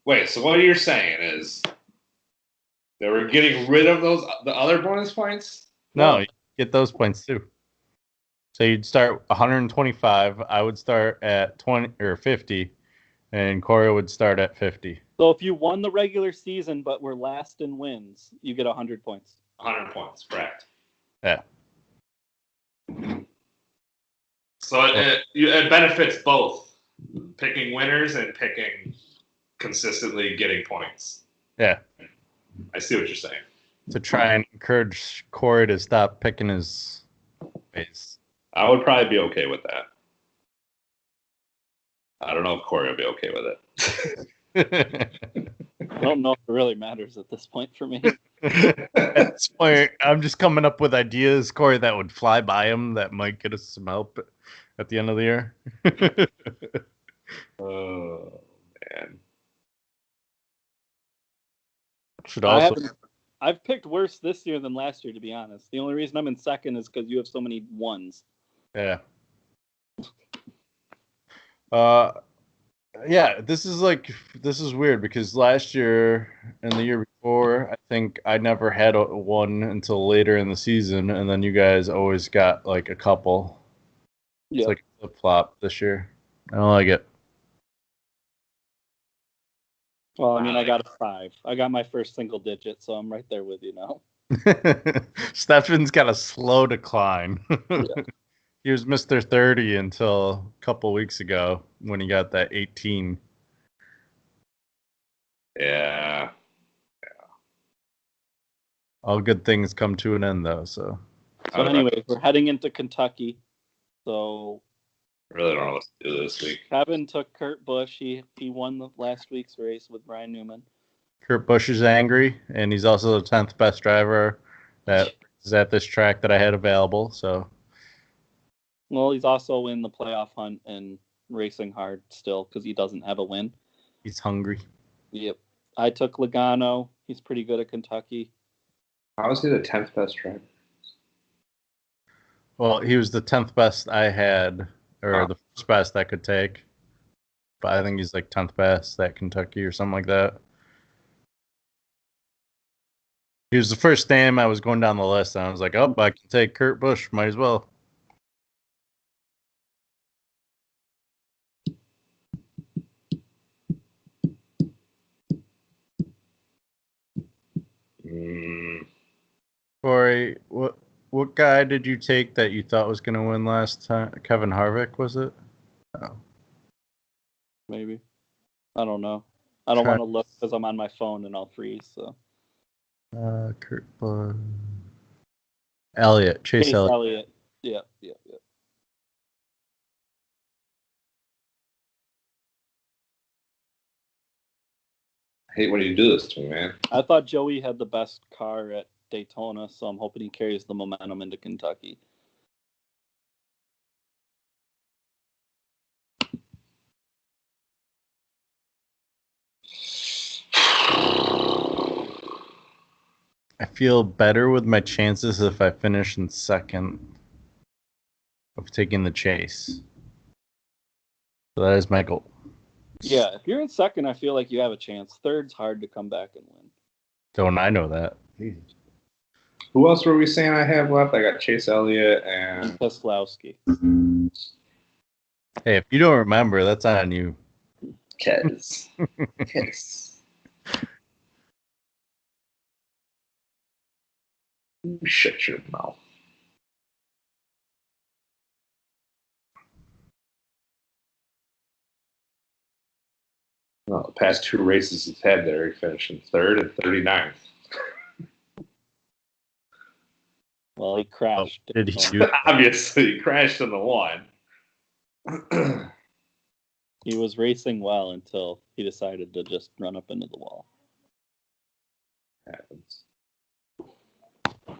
Wait, so what you're saying is that we're getting rid of the other bonus points? No, you get those points too. So you'd start 125. I would start at 20 or 50, and Corey would start at 50. So if you won the regular season but were last in wins, you get 100 points. 100 points, correct. Yeah. So it benefits both picking winners and picking consistently getting points. Yeah. I see what you're saying. To try and encourage Corey to stop picking his ways. I would probably be okay with that. I don't know if Corey will be okay with it. I don't know if it really matters at this point for me. At this point, I'm just coming up with ideas, Corey, that would fly by him that might get us some help at the end of the year. Oh, man. Should also I've picked worse this year than last year, to be honest. The only reason I'm in second is because you have so many ones. Yeah. Yeah, this is weird because last year and the year before, I think I never had one until later in the season, and then you guys always got like a couple. It's Yeah. like a flip flop this year. I don't like it. Well, I mean, I got a 5. I got my first single digit, so I'm right there with you now. Stefan's got a slow decline. Yeah. He was Mr. 30 until a couple weeks ago when he got that 18. Yeah. All good things come to an end, though. So Anyways, we're heading into Kentucky. So I really don't know what to do this week. Kevin took Kurt Busch. He won the last week's race with Brian Newman. Kurt Busch is angry, and he's also the 10th best driver that is at this track that I had available. So, well, he's also in the playoff hunt and racing hard still because he doesn't have a win. He's hungry. Yep. I took Logano. He's pretty good at Kentucky. How is he the 10th best driver? Well, he was the 10th best I had, or the first best I could take. But I think he's like 10th best at Kentucky or something like that. He was the first name I was going down the list, and I was like, oh, I can take Kurt Busch. Might as well. Corey, what guy did you take that you thought was going to win last time? Kevin Harvick, was it? Oh. Maybe. I don't know. I don't want to look because I'm on my phone and I'll freeze. So. Kurt Busch. Elliott. Chase Elliott. Yeah. I hate when you do this to me, man. I thought Joey had the best car at Daytona, so I'm hoping he carries the momentum into Kentucky. I feel better with my chances if I finish in second of taking the chase. So that is my goal. Yeah, if you're in second, I feel like you have a chance. Third's hard to come back and win. Don't I know that? Who else were we saying I have left? I got Chase Elliott and Keselowski. Hey, if you don't remember, that's on you. Kez. Shut your mouth. Well, the past 2 races he's had there, he finished in 3rd and 39th. Well, he crashed. Did he do that? Obviously, he crashed in the one. He was racing well until he decided to just run up into the wall. Happens. All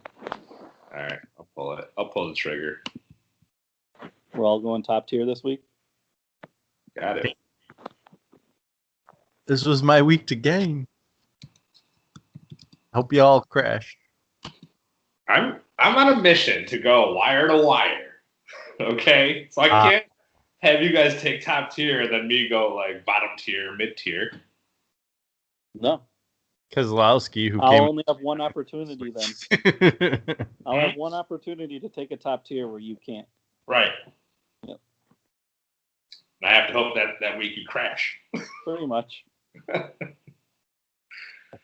right, I'll pull it. I'll pull the trigger. We're all going top tier this week? Got it. This was my week to gain. Hope you all crash. I'm on a mission to go wire to wire. Okay? So I can't have you guys take top tier and then me go like bottom tier, mid tier. No. Keselowski, who I'll came. only have one opportunity then. I'll have one opportunity to take a top tier where you can't. Right. Yep. And I have to hope that week you crash. Pretty much.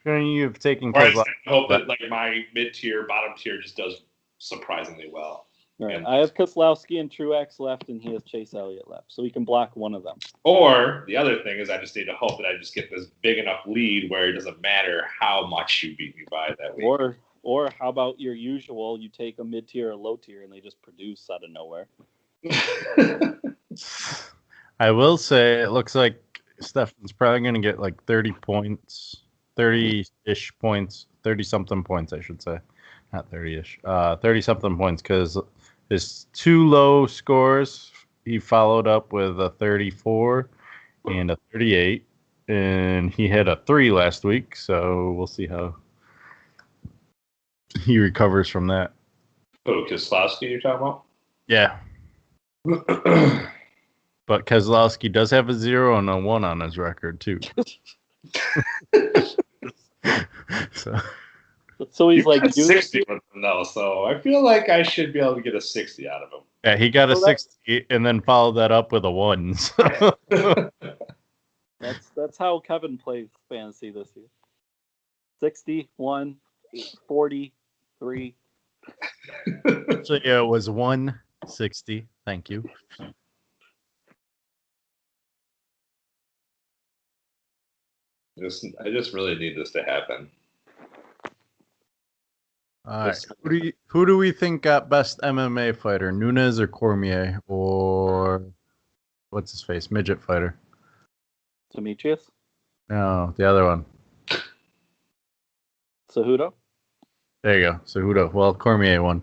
You've taken Or I Keselowski. hope that like my mid tier, bottom tier just does surprisingly well. Right. And- I have Keselowski and Truex left, and he has Chase Elliott left, so we can block one of them. Or the other thing is I just need to hope that I just get this big enough lead where it doesn't matter how much you beat me by that week. Or how about your usual? You take a mid tier or low tier, and they just produce out of nowhere. I will say it looks like Stefan's probably going to get like 30 points, 30-ish points, 30-something points, I should say. Not 30-ish, 30-something points because his 2 low scores, he followed up with a 34 and a 38, and he had a 3 last week, so we'll see how he recovers from that. Oh, Kozlowski you're talking Yeah, about? but Keselowski does have a 0 and a 1 on his record too. So So he's You like got due 60 with him though, so I feel like I should be able to get a 60 out of him. yeah, he got a So that- 60 and then followed that up with a 1. So. That's how Kevin plays fantasy this year. 61, 43. So yeah, it was 160. Thank you. I just really need this to happen. All right. Who do we think got best MMA fighter? Nunes or Cormier or what's his face? Midget fighter. Demetrius? No, the other one. Cejudo? There you go. Cejudo. Well, Cormier won.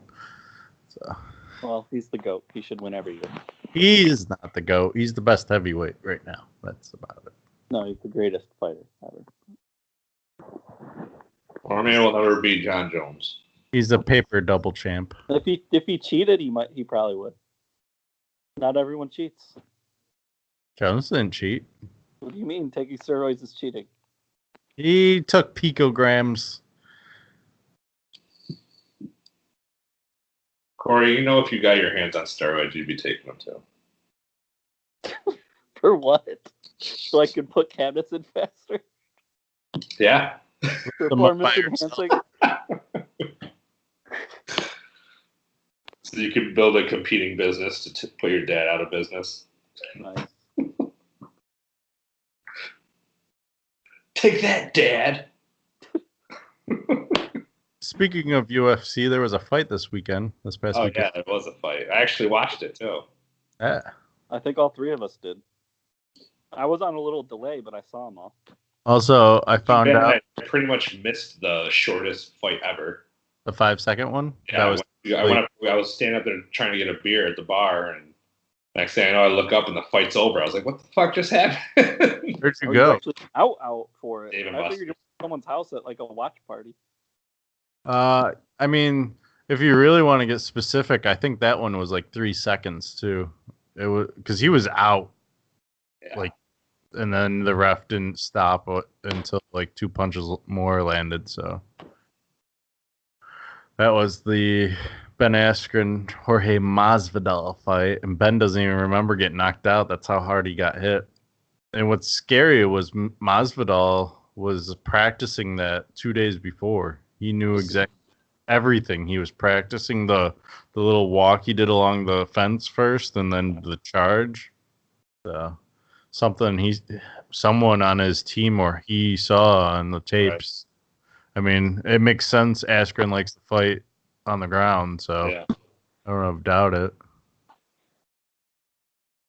So Well, he's the GOAT. He should win every year. he is not the GOAT. He's the best heavyweight right now. That's about it. No, he's the greatest fighter ever. Cormier will never beat John Jones. He's a paper double champ. If he cheated, he probably would. Not everyone cheats. Jones didn't cheat. What do you mean taking steroids is cheating? He took picograms. Corey, you know if you got your hands on steroids, you'd be taking them too. For what? So I could put cabinets in faster? Yeah. Performance by yourself. enhancing? So you could build a competing business to put your dad out of business. Nice. Take that, Dad. Speaking of UFC, there was a fight this past Oh, weekend. yeah, it was a fight. I actually watched it, too. Yeah. I think all three of us did. I was on a little delay, but I saw them all. Also, I found Ben, out I pretty much missed the shortest fight ever. the 5-second one. Yeah, That was I was standing up there trying to get a beer at the bar, and next thing I know, I look up and the fight's over. I was like, "What the fuck just happened?" where'd you I was go? actually out for it. Dave and I Buster's. figured it was someone's house at like a watch party. I mean, if you really want to get specific, I think that one was like 3 seconds too. It was because he was out, Yeah. like, and then the ref didn't stop until like 2 punches more landed. So that was the Ben Askren Jorge Masvidal fight, and Ben doesn't even remember getting knocked out. That's how hard he got hit. And what's scary was Masvidal was practicing that 2 days before. He knew exactly everything. He was practicing the little walk he did along the fence first, and then the charge. So someone on his team or he saw on the tapes. Right. I mean, it makes sense. Askren likes to fight on the ground, so Yeah. I don't doubt it.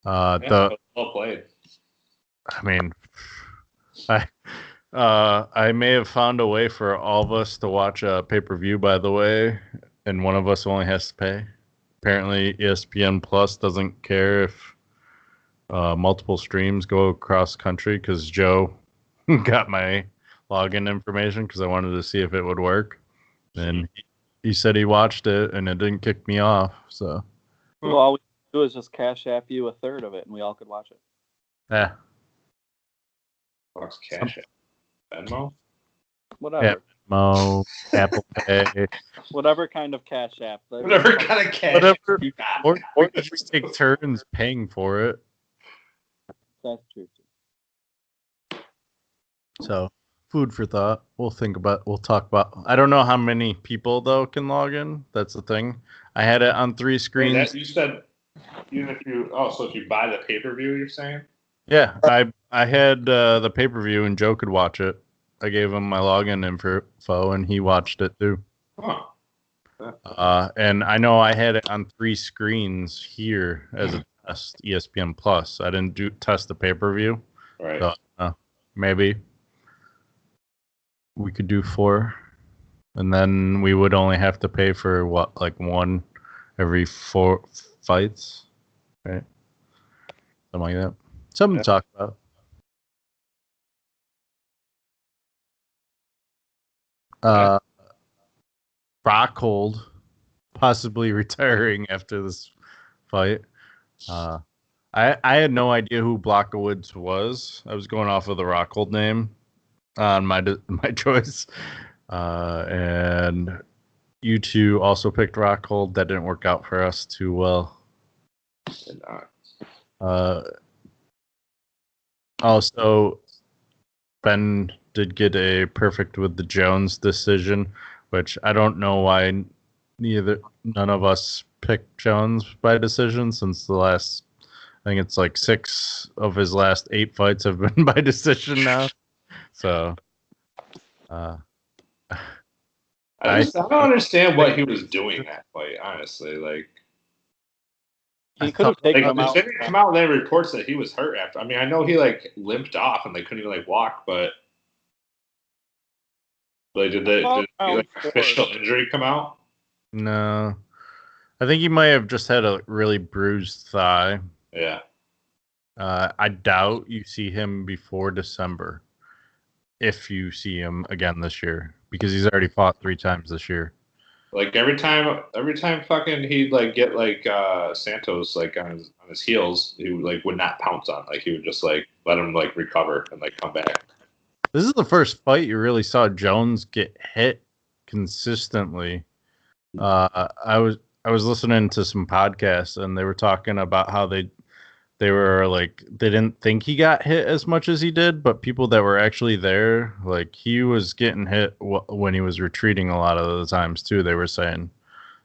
Well played. I mean, I may have found a way for all of us to watch a pay-per-view, by the way, and one of us only has to pay. Apparently, ESPN Plus doesn't care if multiple streams go across country because Joe got my login information because I wanted to see if it would work. And he said he watched it and it didn't kick me off. So, Well, all we do is just cash app you a third of it, and we all could watch it. yeah. Fox Cash App. Venmo? Whatever. Yeah. Mo, Apple Pay. Whatever kind of cash app. Whatever kind of cash Whatever. you got. Or we could just take turns paying for it. That's true. So, food for thought. We'll talk about. I don't know how many people though can log in. That's the thing. I had it on 3 screens. You said even if you buy the pay-per-view, you're saying? Yeah, I had the pay-per-view and Joe could watch it. I gave him my login info and he watched it too. Huh. And I know I had it on 3 screens here as a test, ESPN Plus. I didn't test the pay-per-view. Right. So, maybe we could do 4, and then we would only have to pay for like 1 every 4 fights, right? Something like that. Something to talk about. Rockhold possibly retiring after this fight. I had no idea who Blockowitz was. I was going off of the Rockhold name on my choice, and you two also picked Rockhold. That didn't work out for us too well. Did not. Also, Ben did get a perfect with the Jones decision, which I don't know why none of us picked Jones by decision since I think it's like 6 of his last 8 fights have been by decision now. So, I don't understand what he was doing that fight, honestly. Like, He could have taken him they out. didn't come out and then reports that he was hurt after. I mean, I know he like limped off and they couldn't even like walk, but like, did like official injury come out? no. I think he might have just had a really bruised thigh. Yeah. I doubt you see him before December, if you see him again this year, because he's already fought 3 times this year. Like every time fucking he'd like get like Santos like on his heels, he would not pounce on. Like he would just like let him like recover and like come back. This is the first fight you really saw Jones get hit consistently. I was listening to some podcasts and they were talking about how they were like they didn't think he got hit as much as he did, but people that were actually there, like he was getting hit when he was retreating a lot of the times too. They were saying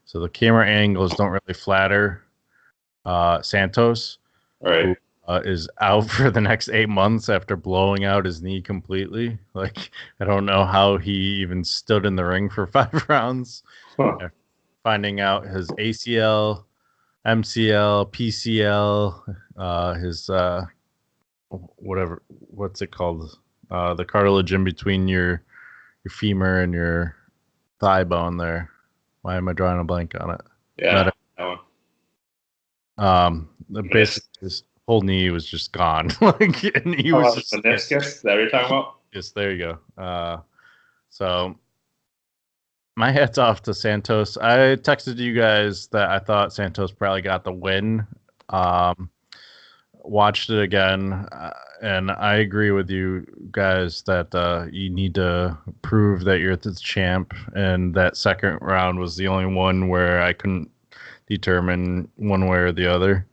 so the camera angles don't really flatter Santos, All right. who is out for the next 8 months after blowing out his knee completely. Like I don't know how he even stood in the ring for 5 rounds. Huh. Finding out his ACL, MCL, PCL, his what's it called? The cartilage in between your femur and your thigh bone there. Why am I drawing a blank on it? Yeah. That one. Basically his whole knee was just gone. Like and he was just meniscus. Is that what you're talking about? yes, there you go. So my hat's off to Santos. I texted you guys that I thought Santos probably got the win. Watched it again, and I agree with you guys that you need to prove that you're the champ. And that second round was the only one where I couldn't determine one way or the other.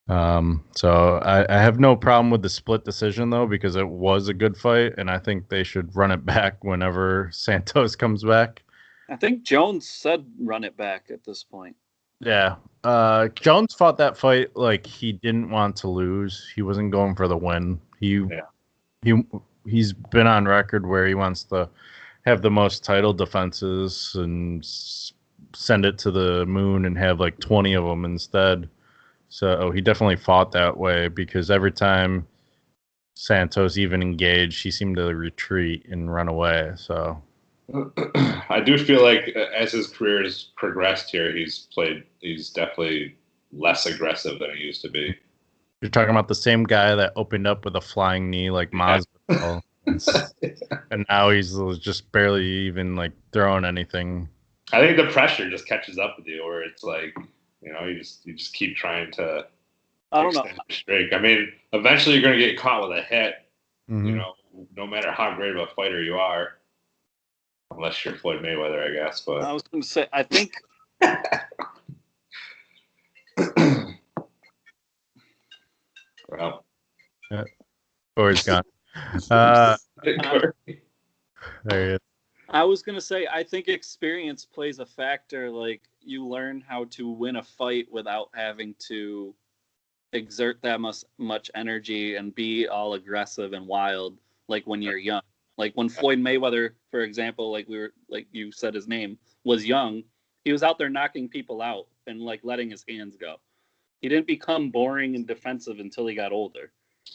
So I have no problem with the split decision though, because it was a good fight, and I think they should run it back whenever Santos comes back. I think Jones said run it back at this point. Yeah. Jones fought that fight like he didn't want to lose. He wasn't going for the win. He's been on record where he wants to have the most title defenses and send it to the moon and have like 20 of them instead. So he definitely fought that way because every time Santos even engaged, he seemed to retreat and run away. So I do feel like as his career has progressed here, he's definitely less aggressive than he used to be. You're talking about the same guy that opened up with a flying knee like Masvidal, and now he's just barely even like throwing anything. I think the pressure just catches up with you, where it's like, you know, you just keep trying to. I don't know. Streak. I mean, eventually you're going to get caught with a hit. Mm-hmm. You know, no matter how great of a fighter you are, unless you're Floyd Mayweather, I guess. But I was going to say, I think. Well, Corey's gone. There he is. I was going to say, I think experience plays a factor. Like, you learn how to win a fight without having to exert that much energy and be all aggressive and wild, like when you're young. Like when Floyd Mayweather, for example, like you said his name, was young, he was out there knocking people out and like letting his hands go. He didn't become boring and defensive until he got older.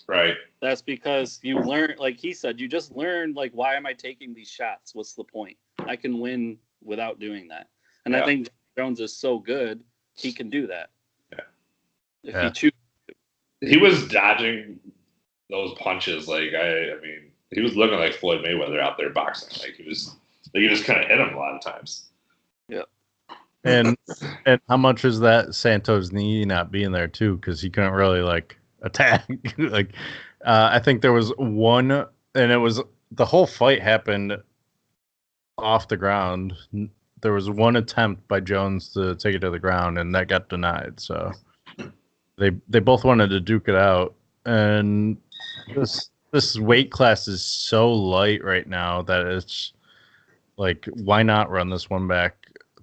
Right. That's because you learn, like he said, you just learn, like, why am I taking these shots? What's the point? I can win without doing that. And I think Jones is so good, he can do that. Yeah. If he chooses. He was dodging those punches. Like, I mean, he was looking like Floyd Mayweather out there boxing. Like, he just kind of hit him a lot of times. And how much is that Santos' knee not being there too? Because he couldn't really like attack. Like, I think there was one, and it was the whole fight happened off the ground. There was one attempt by Jones to take it to the ground, and that got denied. So they both wanted to duke it out, and this weight class is so light right now that it's like, why not run this one back?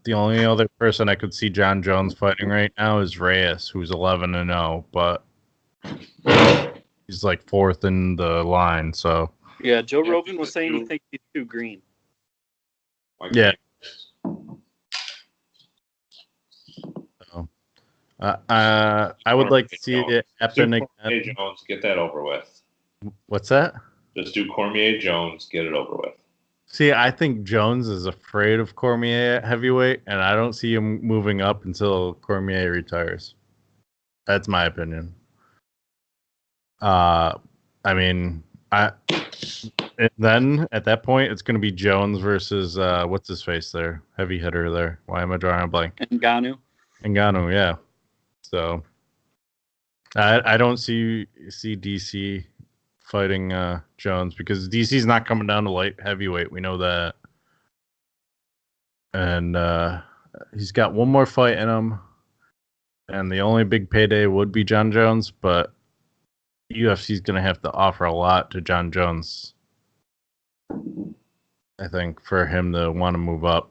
The only other person I could see John Jones fighting right now is Reyes, who's 11-0, but he's like fourth in the line. So Yeah, Joe Rogan was saying he thinks he's too green. yeah. So, I would like to see it happen again. Cormier Jones, get that over with. What's that? Just do Cormier Jones, get it over with. See, I think Jones is afraid of Cormier at heavyweight, and I don't see him moving up until Cormier retires. That's my opinion. I mean, then at that point, it's going to be Jones versus what's his face there, heavy hitter there. Why am I drawing a blank? Ngannou, yeah. So I don't see DC fighting Jones because DC's not coming down to light heavyweight. We know that, and he's got one more fight in him, and the only big payday would be John Jones, but UFC's going to have to offer a lot to John Jones, I think, for him to want to move up.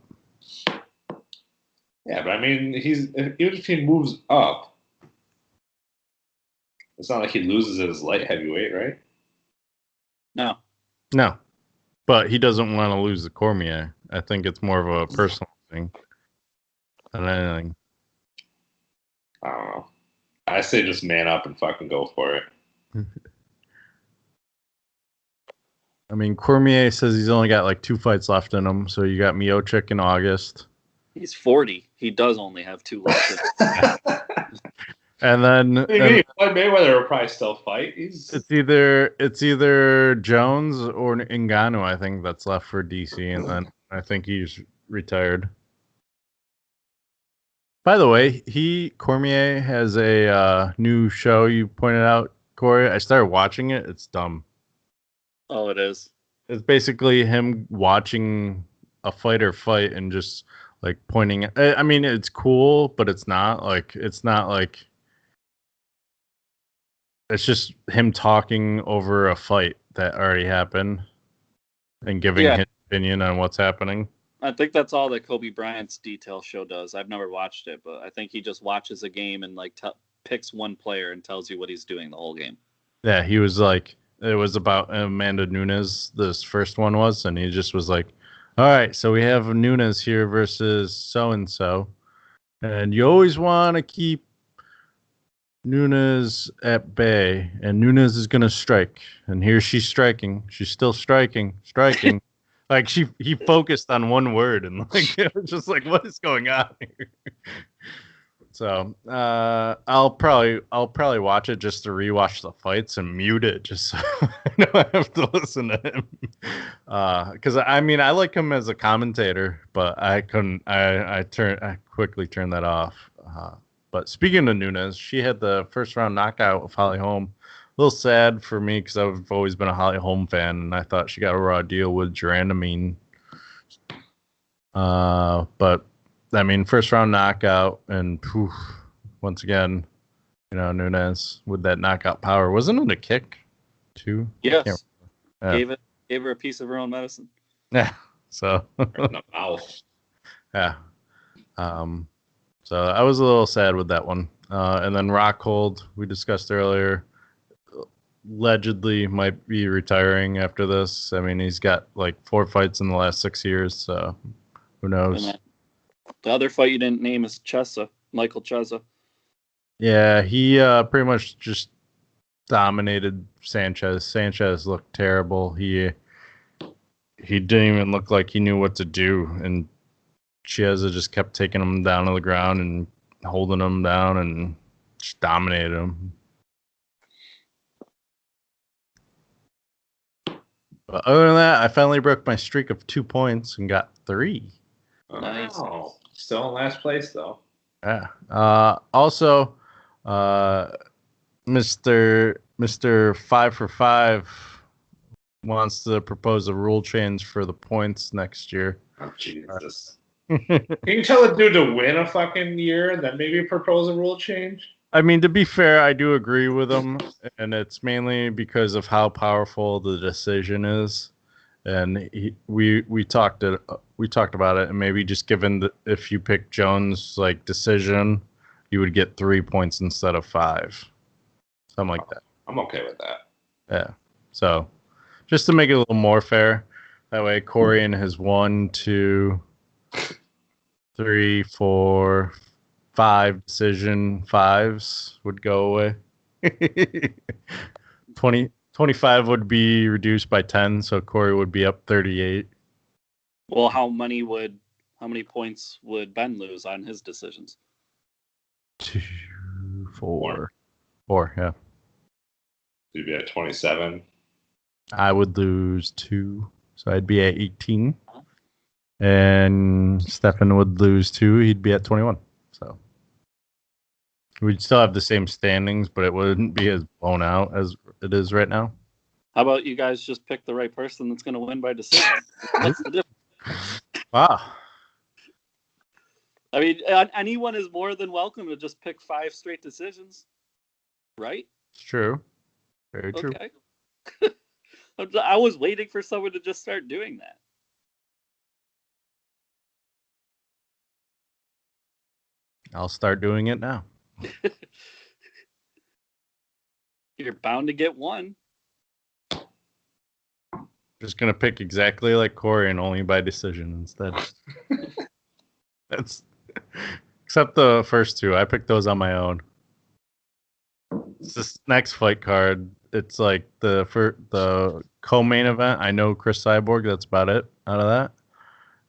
Yeah, but I mean, even if he moves up, it's not like he loses his light heavyweight, right? No. But he doesn't want to lose the Cormier. I think it's more of a personal thing than anything. I don't know. I say just man up and fucking go for it. I mean, Cormier says he's only got like 2 fights left in him. So you got Miocic in August. He's 40. He does only have 2 left. And then Floyd Mayweather will probably still fight. It's either Jones or Ngannou, I think, that's left for DC, and then I think he's retired. By the way, Cormier has a new show you pointed out, Corey. I started watching it. It's dumb. Oh, it is. It's basically him watching a fighter fight and just like pointing. I mean, it's cool, but it's not like it's just him talking over a fight that already happened and giving his opinion on what's happening. I think that's all that Kobe Bryant's detail show does. I've never watched it, but I think he just watches a game and like picks one player and tells you what he's doing the whole game. Yeah, he was like, it was about Amanda Nunes, this first one was, and he just was like, all right, so we have Nunes here versus so-and-so, and you always want to keep Nunes at bay, and Nunes is going to strike, and here she's striking. She's still striking. Like he focused on one word, and like it was just like, what is going on here? So I'll probably watch it just to rewatch the fights and mute it just so I know I have to listen to him. Because I mean I like him as a commentator, but I couldn't. I quickly turned that off. But speaking of Nunes, she had the first round knockout with Holly Holm. A little sad for me because I've always been a Holly Holm fan, and I thought she got a raw deal with Durandamine. But I mean, first round knockout, and once again, you know, Nunes with that knockout power. Wasn't it a kick, too? Yes. Gave her a piece of her own medicine. Yeah. So. In the mouth. Yeah. So I was a little sad with that one. And then Rockhold, we discussed earlier, allegedly might be retiring after this. I mean, he's got like 4 fights in the last 6 years, so who knows? The other fight you didn't name is Michael Chiesa. Yeah, he pretty much just dominated Sanchez. Sanchez looked terrible. He didn't even look like he knew what to do, and Chiesa just kept taking him down to the ground and holding him down and just dominated him. But other than that, I finally broke my streak of 2 points and got 3. Nice. Oh. Still in last place though. Yeah. Also, Mister 5 for 5 wants to propose a rule change for the points next year. Oh Jesus! Can you tell a dude to win a fucking year and then maybe propose a rule change? I mean, to be fair, I do agree with him, and it's mainly because of how powerful the decision is. And we talked about it, and maybe just given that if you pick Jones like decision, you would get 3 points instead of 5, something like that. I'm okay with that. Yeah. So, just to make it a little more fair, that way Corey and his 1, 2, 3, 4, 5 decision 5s would go away. 25 would be reduced by 10, so Corey would be up 38. Well, how many points would Ben lose on his decisions? 2, 4, 4. Yeah, You'd be at 27. I would lose 2, so I'd be at 18, and Stefan would lose 2. He'd be at 21. So we'd still have the same standings, but it wouldn't be as blown out as it is right now. How about you guys just pick the right person that's going to win by decision? What's the difference? Wow. I mean, anyone is more than welcome to just pick 5 straight decisions, right? It's true. Very true. Okay. I was waiting for someone to just start doing that. I'll start doing it now. You're bound to get one. Just gonna pick exactly like Corey and only by decision instead. That's except the first 2. I picked those on my own. It's this next fight card. It's like the co-main event. I know Chris Cyborg. That's about it out of that.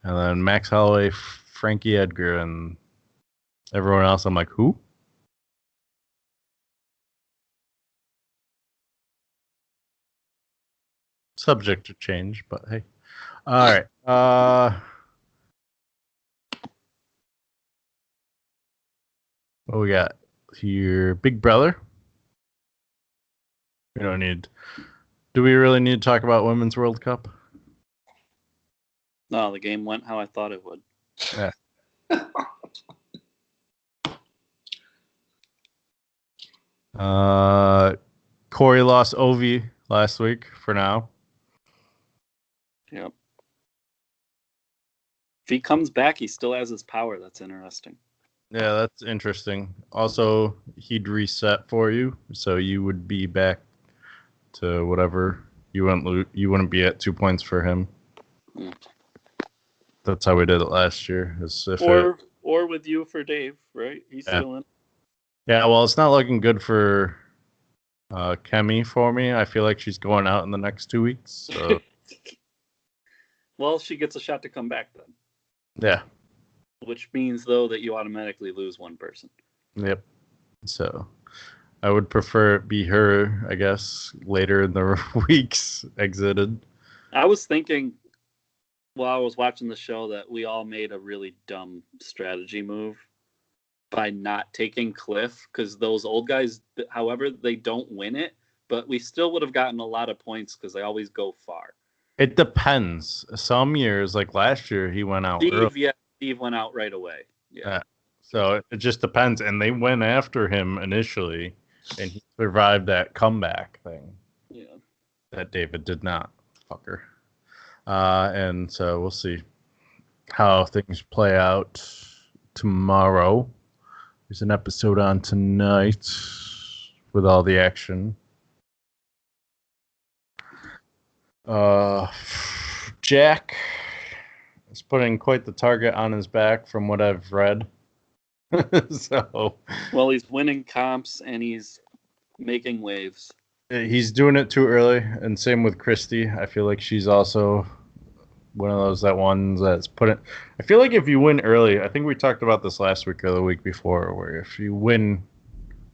And then Max Holloway, Frankie Edgar, and everyone else. I'm like, who? Subject to change, but hey. All right. What we got here? Big Brother. We don't need. Do we really need to talk about Women's World Cup? No, the game went how I thought it would. Yeah. Corey lost Ovi last week for now. Yep. If he comes back, he still has his power. That's interesting. Yeah, that's interesting. Also, he'd reset for you, so you would be back to whatever. You wouldn't be at 2 points for him. Mm. That's how we did it last year. Or with you for Dave, right? He's still in. Yeah, well, it's not looking good for Kemi for me. I feel like she's going out in the next 2 weeks. So. Well, she gets a shot to come back then. Yeah. Which means, though, that you automatically lose one person. Yep. So I would prefer it be her, I guess, later in the weeks exited. I was thinking while I was watching the show that we all made a really dumb strategy move by not taking Cliff, because those old guys, however, they don't win it, but we still would have gotten a lot of points because they always go far. It depends. Some years, like last year, he went out early. Steve went out right away. Yeah. So it just depends. And they went after him initially, and he survived that comeback thing. Yeah. That David did not. Fucker. And so we'll see how things play out tomorrow. There's an episode on tonight with all the action. Jack is putting quite the target on his back from what I've read. So, well, he's winning comps and he's making waves. He's doing it too early, and same with Christy. I feel like she's also one of those ones that's put it. I feel like if you win early, I think we talked about this last week or the week before, where if you win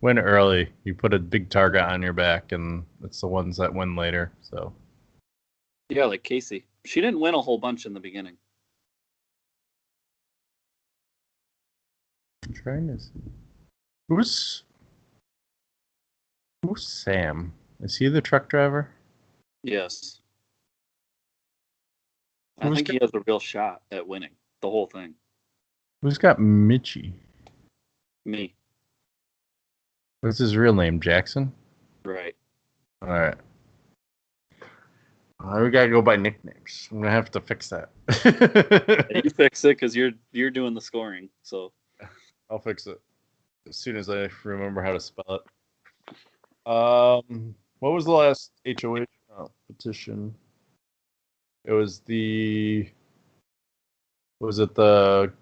early, you put a big target on your back, and it's the ones that win later. So. Yeah, like Casey. She didn't win a whole bunch in the beginning. I'm trying to see. Who's Sam? Is he the truck driver? Yes. I Who's think he has a real shot at winning the whole thing. Who's got Mitchie? Me. What's his real name? Jackson? Right. All right. We gotta go by nicknames. I'm gonna have to fix that. You fix it because you're doing the scoring. So I'll fix it as soon as I remember how to spell it. What was the last HOH petition? It was was it the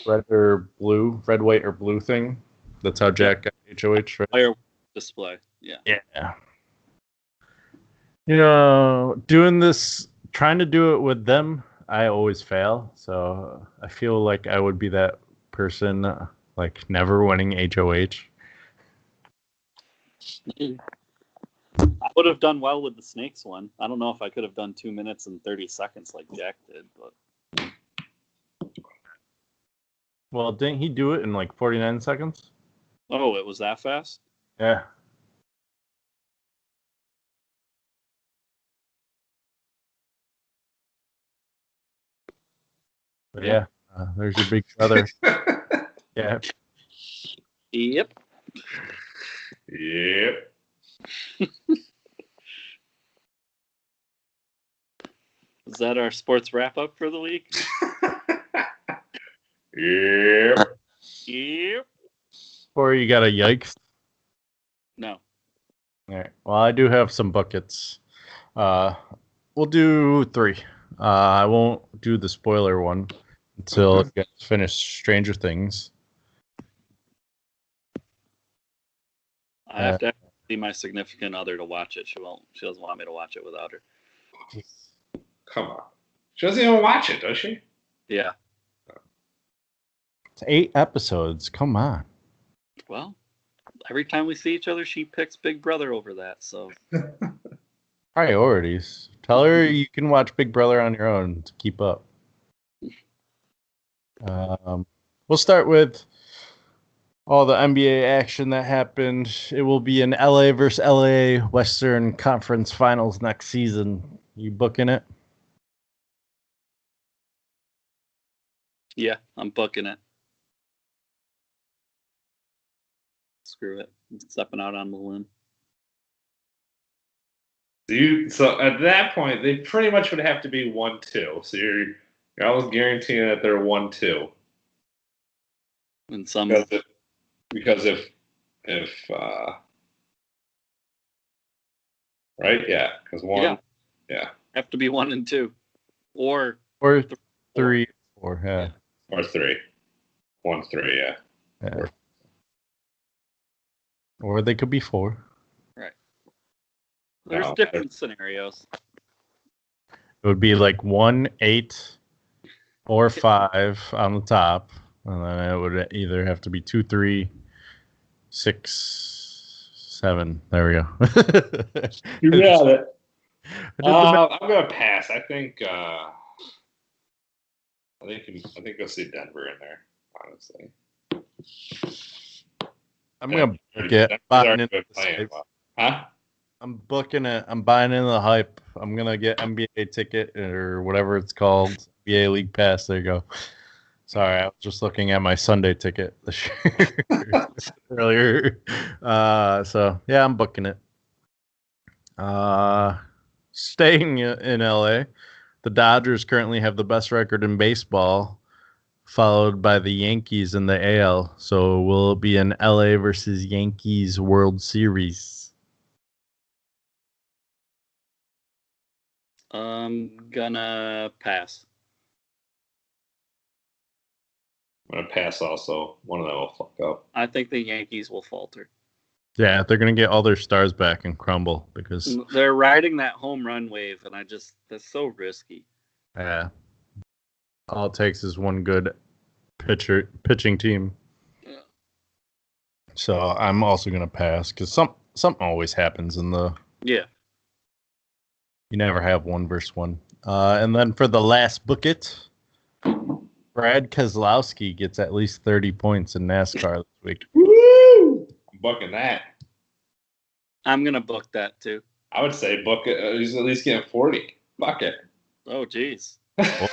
red, white, or blue thing? That's how Jack got HOH, right? fire display. Yeah. Yeah. Trying to do it with them, I always fail. So I feel like I would be that person, like never winning HOH. I would have done well with the snakes one. I don't know if I could have done 2 minutes and 30 seconds like Jack did, but Well, didn't he do it in like 49 seconds? oh, it was that fast? Yeah. But yeah, there's your big brother. Yeah. Yep. Yep. Is that our sports wrap up for the week? Yep. Yep. Or you got a yikes? No. All right. Well, I do have some buckets. We'll do 3. I won't do the spoiler one until you guys finish Stranger Things. I have to see my significant other to watch it. She doesn't want me to watch it without her. Come on. She doesn't even watch it, does she? Yeah. It's 8 episodes. Come on. Well, every time we see each other, she picks Big Brother over that. So Priorities. Tell her you can watch Big Brother on your own to keep up. We'll start with all the NBA action that happened. It will be an LA versus LA Western Conference Finals next season. You booking it? yeah, I'm booking it. Screw it. I'm stepping out on the limb. So at that point, they pretty much would have to be 1-2. So you're almost guaranteeing that they're 1-2. And some Because if right, yeah, because one, yeah, have to be 1 and 2, or 3, 4, yeah. or 3, 1-3, yeah. Yeah. Or they could be 4. there's No, different scenarios. It would be like 1, 8, or 5 on the top, and then it would either have to be 2, 3, 6, 7. There we go. You got it. I I'm gonna pass. I think go see Denver in there. Honestly, I'm gonna book it. Denver's Buying already into been the playing hype. well. Huh? I'm booking it. I'm buying into the hype. I'm gonna get NBA ticket or whatever it's called. NBA League Pass. There you go. Sorry, I was just looking at my Sunday ticket this year earlier. So yeah, I'm booking it. Staying in LA, the Dodgers currently have the best record in baseball, followed by the Yankees in the AL. So will it be an LA versus Yankees World Series? I'm gonna pass. I'm gonna pass. Also, one of them will fuck up. I think the Yankees will falter. Yeah, they're gonna get all their stars back and crumble because They're riding that home run wave, and that's so risky. all it takes is one good pitching team. Yeah. So I'm also gonna pass because something always happens in the. Yeah. You never have 1 versus 1. And then for the last bucket, Brad Keselowski gets at least 30 points in NASCAR this week. Woo! I'm booking that. I'm gonna book that too. I would say book it. He's at least getting 40. Fuck it. Oh, jeez. I'm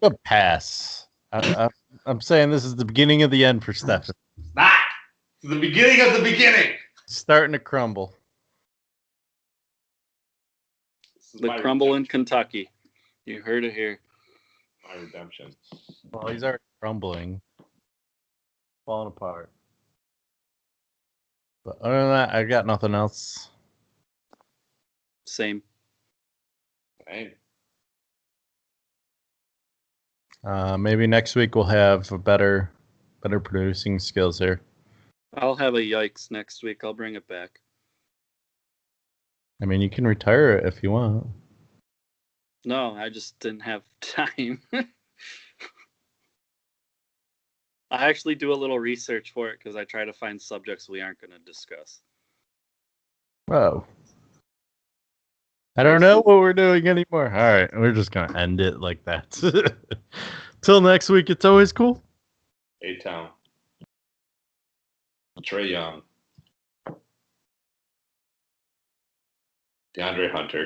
gonna pass. I'm saying this is the beginning of the end for Stefan. Not. It's the beginning of the beginning. Starting to crumble. This is The my crumble in redemption. Kentucky. You heard it here. My redemption. Well, he's already crumbling, falling apart. But other than that, I got nothing else. Same. Hey, Maybe next week we'll have a better producing skills here. I'll have a yikes next week. I'll bring it back. I mean, you can retire it if you want. No, I just didn't have time. I actually do a little research for it because I try to find subjects we aren't going to discuss. Whoa. I don't know what we're doing anymore. All right, we're just gonna end it like that. Till next week, it's always cool. A-Town. Trey Young. DeAndre Hunter.